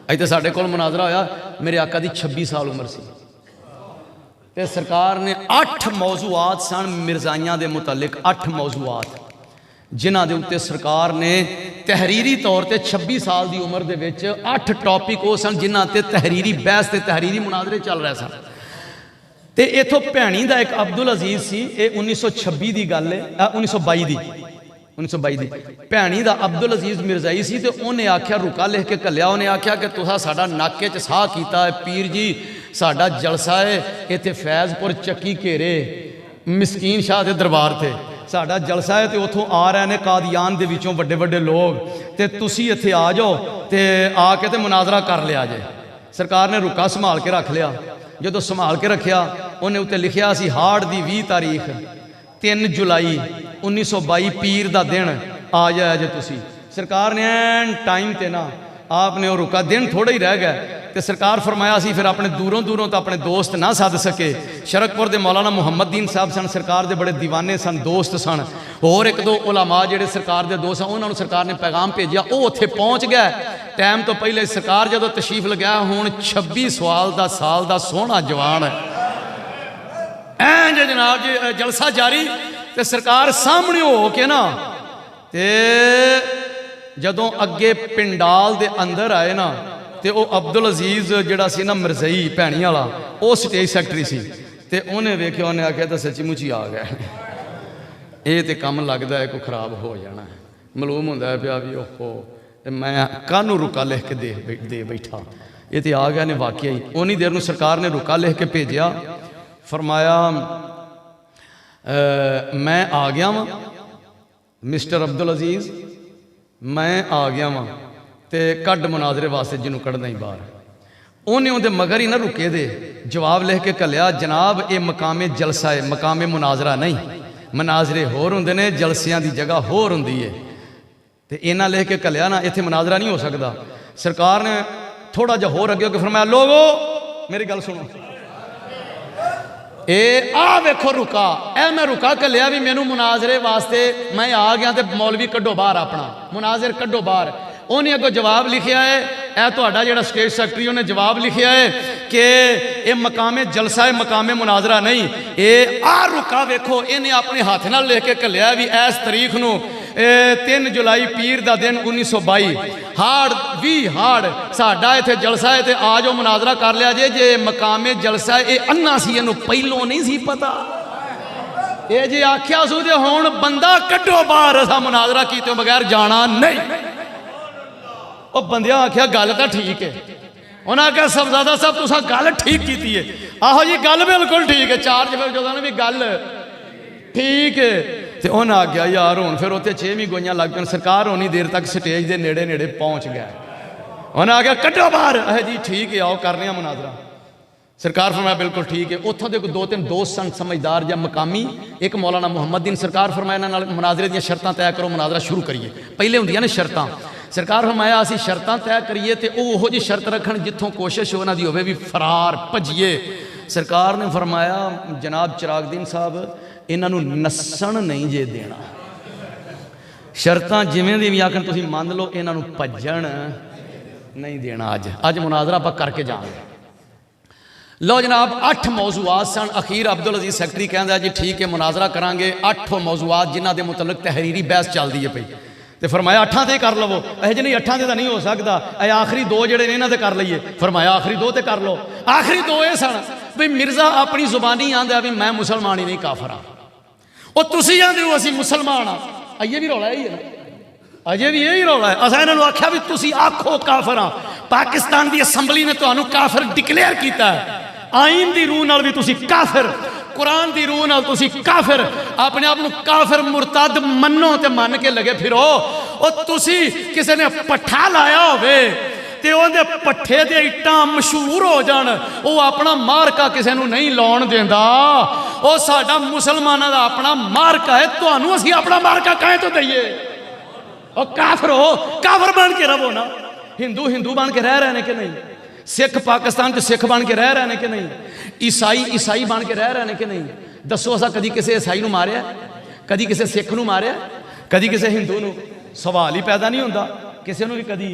A: इतने साढ़े कोल मुनाजरा होया, मेरे आका की 26 साल उम्र सी, ते सरकार ने 8 मौजूआत सन मिर्जाइयां दे मुतल्लिक, 8 मौजूआत जिन्हां दे उत्ते सरकार ने तहरीरी तौर पर 26 साल की उम्र दे विच 8 टॉपिक वो सन जिन्हां ते तहरीरी बहस ते तहरीरी मुनाजरे चल रहे सन। तो इथों भैणी का एक अब्दुल अजीज सी, ये 1926 की गल है, 1922 की भैणी का अब्दुल अजीज मिर्जाई सी। तो उन्हें आख्या रुका लिख के घलिया, उन्हें आख्या कि तुसा साडा नाके च साह कीता है, पीर जी साडा जलसा है इत्थे फैजपुर चक्की घेरे मिसकीन शाह के दरबार थे, साडा जलसा है, तो उतों आ रहे हैं कादियान दे विचों वड्डे वड्डे लोग, तो तुसी इत्थे आ जाओ तो आके तो मुनाजरा कर लिया जे। सरकार ने रुका संभाल के रख लिया। जो संभाल के रखिया उन्हें उत्ते लिखिया सी हाड़ की 20 तारीख 3 जुलाई 1922 पीर का दिन आ जाए जे तुसी। सरकार ने एन टाइम ते ना आपने वो रुका, दिन थोड़े ही रह गए, तो सरकार फरमाया सी फिर अपने दूरों दूरों तो अपने दोस्त ना सद सके। शरकपुर के मौलाना मुहम्मद दीन साहब सन, सरकार के बड़े दीवाने सन, दोस्त सन, होर एक दो उलमा जिहड़े सरकार के दोस्त उन्होंने सरकार ने पैगाम भेजा, वो उत्थे पहुँच गए टाइम तो पहले। सरकार जो तशरीफ लगाया हूँ 26 साल का सोहना जवान है एं जनाब जी जलसा जारी, तो सरकार सामने हो के ना ते जदों अगे पिंडाल दे अंदर आए ना, तो वह अब्दुल अजीज जिहड़ा सी ना मिर्जई भैणी वाला वो स्टेज सैकटरी सी, तो उन्हें वेख्या उन्हें आख्या तो सच्ची मुची आ गया ये तो काम लगता है कोई खराब हो जाना है। मालूम होंदा है पिया भी ओहो मैं कानू रुका लिख के दे बैठा, ये तो आ गया ने वाकई ही। उन्नी देर में सरकार ने रुका लिख के भेजा, फरमाया मैं आ गया वहाँ मिस्टर अब्दुल अजीज, मैं आ गया वहाँ तो कढ़ मुनाजरे वास्ते जिन्हों कढ़ना ही बाहर। उन्हें उनके मगर ही ना रुके दे जवाब लिख के घलिया, जनाब ये मकामे जलसा है, मकामे मुनाजरा नहीं, मुनाजरे होर होंदे ने, जलसियां की जगह होर होंदी है। तो इन्ना लिख के घलिया ना इत्थे मुनाजरा नहीं हो सकता। सरकार ने थोड़ा जहा होर अगे फरमाया लोगो मेरी गल सुनो, ए आ वेखो रुका, ए मैं रुका घलिया भी मैनू मुनाजरे वास्ते मैं आ गया, तो मौलवी कड्डो बाहर अपना मुनाजिर कड्डो बाहर। उन्हें अगो जवाब लिखिया है, यह तुहाडा जिहड़ा स्टेट सैकटरी उन्हें जवाब लिखिया है कि ये मकामे जलसा है, मकामे मुनाजरा नहीं। ये आ रुका वेखो इन्हें अपने हाथ नाल लिख के घलिया भी इस तारीख नूं 3 जुलाई पीर का दिन 1922 हाड़ 20 हाड़ साडा इत्थे जलसा है, तो आ जाओ मुनाजरा कर लिया जे मकामे जलसा है। ये अन्ना सी, इहनूं पहलों नहीं सी पता, ये जे आख्या सू जे हुण बंदा कड्डो बाहर असां मुनाजरा कीते बगैर जाना नहीं। वो बंदियां आख्या गल तो ठीक है, उन्हें आख्या सबजादा साहब तुसां गल ठीक की है, आहो जी गल बिल्कुल ठीक है, चार्ज फिर जो भी गल ठीक है। तो उन्हें आख्या यार हूँ फिर उत्थे 6 गोइयां लग पैन, सरकार उन्नी देर तक स्टेज के नेड़े नेड़े पहुँच गया। उन्हें आख्या कड्डो बाहर। जी ठीक है आओ करने मुनाजरा। सरकार फरमाया बिल्कुल ठीक है। उतों के 2-3 दोस्त सन समझदार या मकामी, एक मौलाना मुहम्मद दिन। सरकार फरमाया इन्हां नाल मुनाजरे दी शर्तां तय करो, मुनाजरा शुरू करिए। पहले होंदियां ने शर्तां। सरकार फरमाया असीं शर्तां तय करिए तो वो जी शर्त रखन जिथों कोशिश उन्हां दी होवे भी फरार भजिए। सरकार ने फरमाया जनाब चिरागदीन साहब इन्हां नूं नस्सण नहीं जे देना। शर्तां जिवें दी भी आखन तुसीं मान लो, इन्हां नूं भज्जण नहीं देना। अज मुनाजरा आपां करके जावांगे। लो जनाब 8 मौजूआत सन। अखीर अब्दुल अजीज सैकटरी कहता जी ठीक है मुनाजरा करांगे। 8 मौजूआत जिन्हां दे मुतलक तहरीरी बहस चलदी है पई। तो फरमाया 8 ते कर लवो। जी नहीं 8 ते नहीं हो सकता, आखिरी 2 जिहड़े ने इन्हां ते कर लईए। फरमाया आखिरी 2 ते कर लो। आखिरी 2 ये सन भी मिर्जा अपनी जुबानी आंदा भी मैं मुसलमान ही नहीं काफर हाँ, और तुसीं आंदे हो असीं मुसलमान हाँ। अजे भी रौला यही है, अजे भी यही रौला है। असां इन्हां नूं आख्या भी तुसीं आखो काफर हाँ। पाकिस्तान की असैंबली ने तुहानूं काफर डिकलेयर किया है। आइन की रूह नाल भी तुसी काफिर, कुरान की रूह नाल तुसी काफिर, अपने आप काफिर मुरतद मनो ते मन के लगे फिरो। और तुसी किसी ने पट्ठा लाया होवे ते ओहदे पट्ठे दे इट्टां मशहूर हो जान, वो अपना मारका किसी नूं नहीं लाउण देंदा। वो साडा मुसलमानां दा अपना मारका है, तुहानूं असीं अपना मारका काहे तो दईए। और काफिर हो, काफिर बन के रहो ना। हिंदू हिंदू बन के रह रहे हैं कि नहीं? सिख पाकिस्तान के सिख बन के रह रहे हैं कि नहीं? ईसाई ईसाई बन के रह रहे हैं कि नहीं? दसो असा कभी किसी ईसाई नूं मारिया, कभी किसी सिख नूं मारिया, कभी किसी हिंदू नूं? सवाल ही पैदा नहीं होता। किसी नूं भी कभी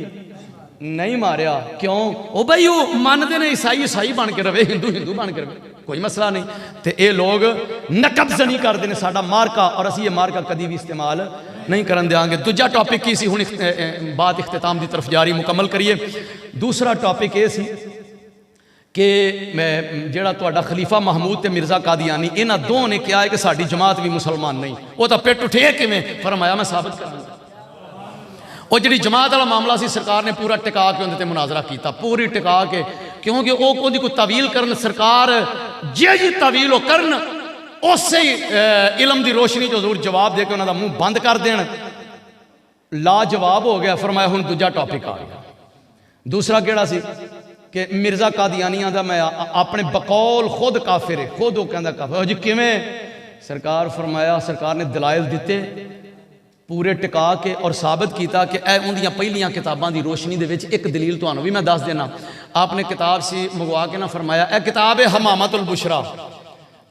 A: नहीं मारिया। क्यों? ओ भाई वो मानते हैं ईसाई ईसाई बन के रहे, हिंदू हिंदू बन के रहे, कोई मसला नहीं। तो ये लोग नकब्ज़ नहीं करते हैं साडा मारका, और असीं ये मारका कभी भी इस्तेमाल नहीं करन देंगे। दूजा टॉपिक की सी, हुण बात इख्तिताम की तरफ जारी मुकम्मल करिए। दूसरा टॉपिक ये सी कि मैं जिहड़ा तुहाडा खलीफा महमूद ते मिर्ज़ा कादियानी इन्हां दोवां ने कहा है कि साडी जमात भी मुसलमान नहीं। वो तो पिट उठे किवें? फरमाया मैं साबित करांगा। और जी जमात वाला मामला सी सरकार ने पूरा टिका के उन्हें मुनाजरा किया, पूरी टिका के, क्योंकि वो कोई तवील करन सरकार जे जी तवील करन उस इलम की रोशनी जो जरूर जवाब दे के उन्होंने मुँह बंद कर देन। लाजवाब हो गया। फरमाया हुण दूजा टॉपिक आ गया। दूसरा केड़ा सी कि मिर्ज़ा कादियानियां दा मैं अपने बकौल खुद काफिर है, खुद वो कहंदा काफिर। जी किवें? सरकार फरमाया सरकार ने दलाइल दिते पूरे टिका के और साबित किया कि यह उन्दियां पहलियां किताबां दी रोशनी दे विच एक दलील तुहानूं भी मैं दस देना। आपने किताब सी मंगवा के ना फरमाया यह किताब है हमामतुल बुशरा,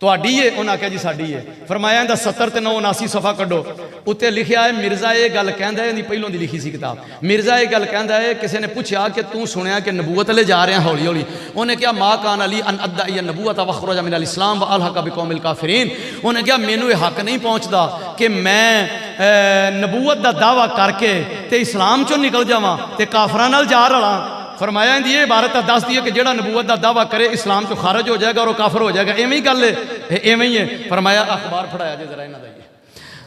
A: तुहाडी है? उन्हें आख्या जी साडी है। फरमाया इहदा 70 ते 79 सफ़ा कड्डो। उत्ते लिखिया है मिर्ज़ा ये गल कहंदा है, इहदी पहलों दी लिखी सी किताब। मिर्ज़ा ये गल कहंदा है, किसी ने पूछा कि तू सुनिया कि नबूवत ले जा रहे हैं हौली हौली? उन्हें कहा मा कान अली अन अद्दाइया नबूवत व खरजा मिनल इस्लाम व अलहका बिकौमिल काफिरीन। उन्हें कहा मैनू ये हक नहीं पहुँचता कि मैं नबूवत का दावा करके ते इस्लाम चो निकल जावां ते काफरां नाल जा रला। फरमाया इहदी ये इबारत दस दी है कि जेड़ा नबूवत का दावा करे इस्लाम तो खारज हो जाएगा और वह काफर हो जाएगा। इवें ही गल है, इवें ही है। फरमाया अखबार फड़ाया जे जरा इन्हां दा ही।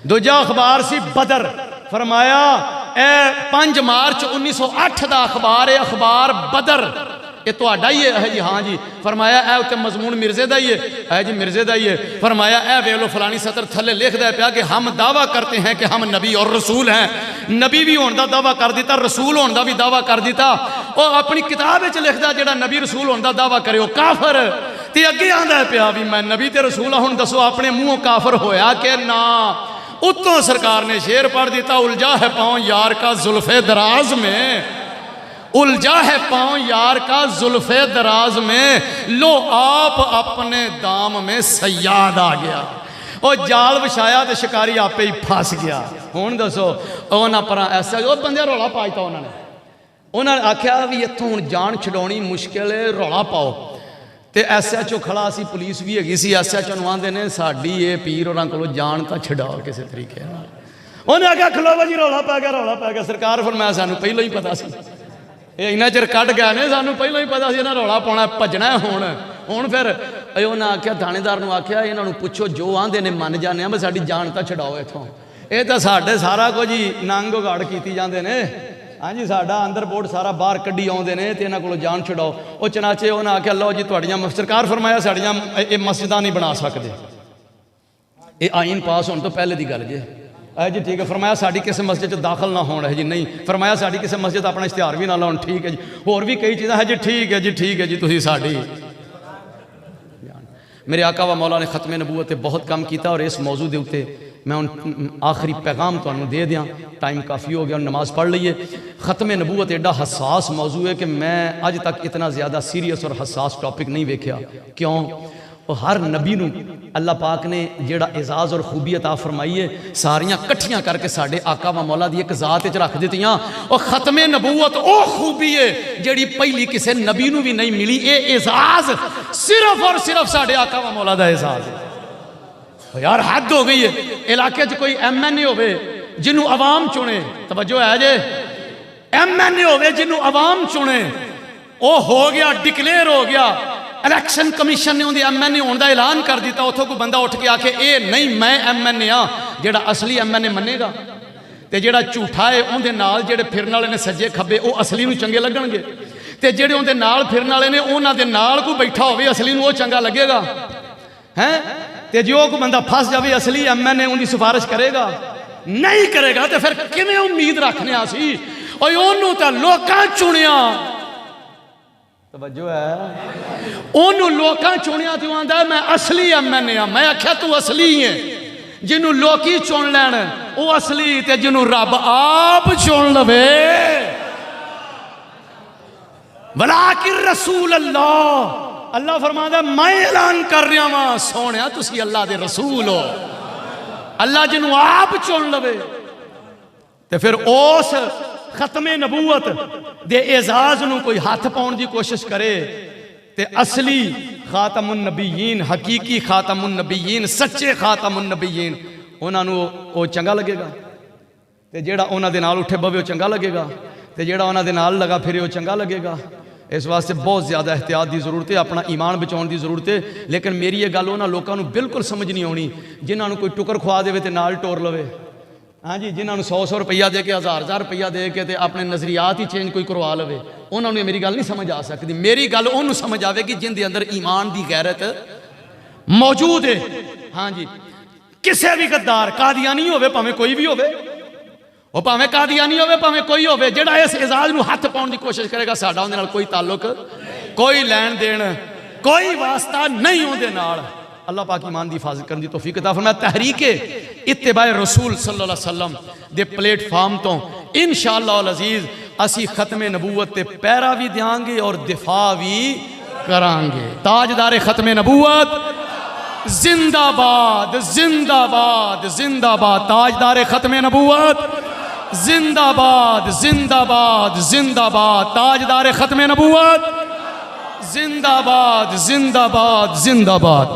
A: दूजा अखबार सी बदर। फरमाया ए 5 मार्च 1908 का अखबार है, अखबार बदर। ये तुहाडा ही है? जी हाँ जी। फरमाया ए उत्ते मजमून मिर्जे का ही है? जी मिर्जे का ही है। फरमाया ए वेख लो फलानी सतर थले लिखदा पिया कि हम दावा करते हैं कि हम नबी और रसूल हैं। नबी भी होने का दावा कर दिता, रसूल होने का भी दावा कर दिता। और अपनी किताब लिखता जेड़ा नबी रसूल होने का दावा करे वो काफर। ते अगे आंदा पिया भी मैं नबी ते रसूल। हुण दसो अपने मुँहों काफर होया कि ना? उत्तों सरकार ने शेर पढ़ दिता, उलझा है पाँव यार का जुल्फे दराज में, उलझा है पाँव यार का जुल्फे दराज में, लो आप अपने दाम में सयाद आ गया। और जाल बिछाया तो शिकारी आपे ही फस गया। हुण दसो उन्होंने पर ऐसा वो बंदे रौला पा दिता। उन्होंने आख्या भी इत्थों हुण जान छुड़ाउणी मुश्किल है, रौला पाओ। तो SHO खड़ा सी, पुलिस भी हैगी सी। SHO नूं आंदे ने साडी ये पीर होरां कोलों जान तां छुड़ाओ किसी तरीके नाल। उन्हें आख्या खलो जी रौला पै गया, रौला पै गया। सरकार फरमाया सानूं पहलों ही पता सी, ये इन्ना चिर कट गए ने, सानूं पहलों ही पता सी इन्हां रौला पाउणा, भजना है। हुण फिर उन्हें आख्या थानेदार नूं आख्या इन्हां नूं पुछो जो आंदे ने मन जाने भी साडी जान तां छुड़ाओ इत्थों। ये तां साडे सारा कुछ ही नंग उगाड़ कीती जांदे ने। हाँ जी साडा अंदर बोर्ड सारा बाहर कड्डी आउंदे ने ते इन्हां कोलों जान छुड़ाओ। वो चनाचे उन्हें आख्या लो जी तुहाड़ियां सरकार फरमाया साड़ियां ये मस्जिदां नहीं बना सकदे, ये आइन पास होने तो पहले की गल जे। है जी ठीक है। फरमाया साड़ी किसी मस्जिद दाखिल ना होना है जी, नहीं। फरमाया साड़ी किसी मस्जिद अपना इश्तिहार भी ना लाउन, ठीक है जी। होर भी कई चीज़ां है जी, ठीक है जी, ठीक है जी। तुसी साड़ी मेरे आका व मौला ने खत्म नबूवत बहुत कम किया और इस मौजू के उत्ते मैं उन आखिरी पैगाम तुहानू दे दियाँ, टाइम काफ़ी हो गया, नमाज पढ़ लीए। ख़त्म नबूवत एडा हसास मौजू है कि मैं अज तक इतना ज़्यादा सीरीयस और हसास टॉपिक नहीं वेख्या। क्यों? वो हर नबी नू अल्लाह पाक ने जेड़ा एजाज़ और खूबी अता फरमाई है सारियां कट्ठियां करके साडे आका व मौला दी एक ज़ात च रख दित्तियां। और ख़त्म नबूवत वो खूबी है जेड़ी पहली किसी नबी नू भी नहीं मिली। ये एजाज़ सिर्फ और सिर्फ साडे आका व मौला दा एजाज़ है। यार हद हो गई है। इलाके च कोई MNA होवे जिन्हों अवाम चुने, तवज्जो है जे, MNA होवे जिन्हों अवाम चुने, वो हो गया, डिक्लेयर हो गया। इलैक्शन कमीशन ने उन्हें MNA होने का ऐलान कर दिता। उतों कोई बंदा उठ के आके ये नहीं मैं MNA हाँ, जेड़ा असली MNA मनेगा ते जेड़ा झूठा है उनके नाल जेड़े फिरन वाले ने सज्जे खब्बे वो असली नूं चंगे लगणगे, ते जेड़े उनके नाल फिरन वाले ने उन्हां दे नाल कोई बैठा होवे असली नूं वो चंगा लगेगा हैं। ते जो कोई बंदा फस जाए असली MNA उनकी सिफारिश करेगा नहीं करेगा तो फिर किवें उम्मीद रखने सी। और ओनू तो लोकां चुनिया, तवज्जो है, ओनू लोकां चुनिया तो आंदा मैं असली MNA हाँ। मैं आख्या तू असली है, जिन्हों लोकी चुन लैन वो असली, ते जिन्हों रब आप चुन लवे वलाकिन रसूल अल्लाह। अल्लाह फरमांदा मैं ऐलान कर रहा वहां सोने तुसी अल्लाह दे रसूल हो। अल्लाह जिन्हों आप चुन लवे ते फिर उस खत्म नबूवत दे एजाज नूं कोई हाथ पाउण दी कोशिश करे ते असली खातमुन नबीयीन, हकीकी खातमुन नबीयीन, सच्चे खातमुन नबीयीन उन्हां नूं ओ चंगा लगेगा, ते जेड़ा उन्हां दे नाल उठे बवे ओ चंगा लगेगा, ते जेड़ा उन्हां दे नाल लगा फिरे ओ चंगा लगेगा। इस वास्ते बहुत ज़्यादा एहतियात की जरूरत है, अपना ईमान बचाने की जरूरत है। लेकिन मेरी ये गल उन्होंने लोगों को बिल्कुल समझ नहीं आनी जिन्होंने कोई टुकर खुआ दे तो नाल टोर लवे। हाँ जी, जिन्होंने 100 रुपया दे के 1000 रुपया दे के ते अपने नज़रियात ही चेंज कोई करवा लवे, उन्होंने मेरी गल नहीं समझ आ सकती। मेरी गल उन्होंने समझ आएगी जिनके अंदर ईमान की गैरत मौजूद है। हाँ जी, किसी भी गद्दार कादियानी होवे भावें कोई भी होवे, वो भावें कादियानी होवे भावें कोई होवे, जेड़ा इस एजाज नूं हथ पाउण दी कोशिश करेगा साडा उहदे नाल कोई ताल्लुक, कोई लैन देन, कोई वास्ता नहीं उहदे नाल। अल्लाह पाक ईमान दी हिफाजत करने दी तौफीक अता फरमाए। तहरीके इत्तिबाए रसूल सल्लल्लाहु अलैहि वसल्लम दे प्लेटफार्म तो इंशाअल्लाह अल अजीज असी खत्म नबूवत ते पैरा भी देंगे और दिफा भी करांगे। ताजदार खत्म नबूवत जिंदाबाद जिंदाबाद जिंदाबाद, ताजदार खत्म नबूवत जिंदाबाद जिंदाबाद जिंदाबाद, ताजदार खत्म नबूवत जिंदाबाद जिंदाबाद जिंदाबाद।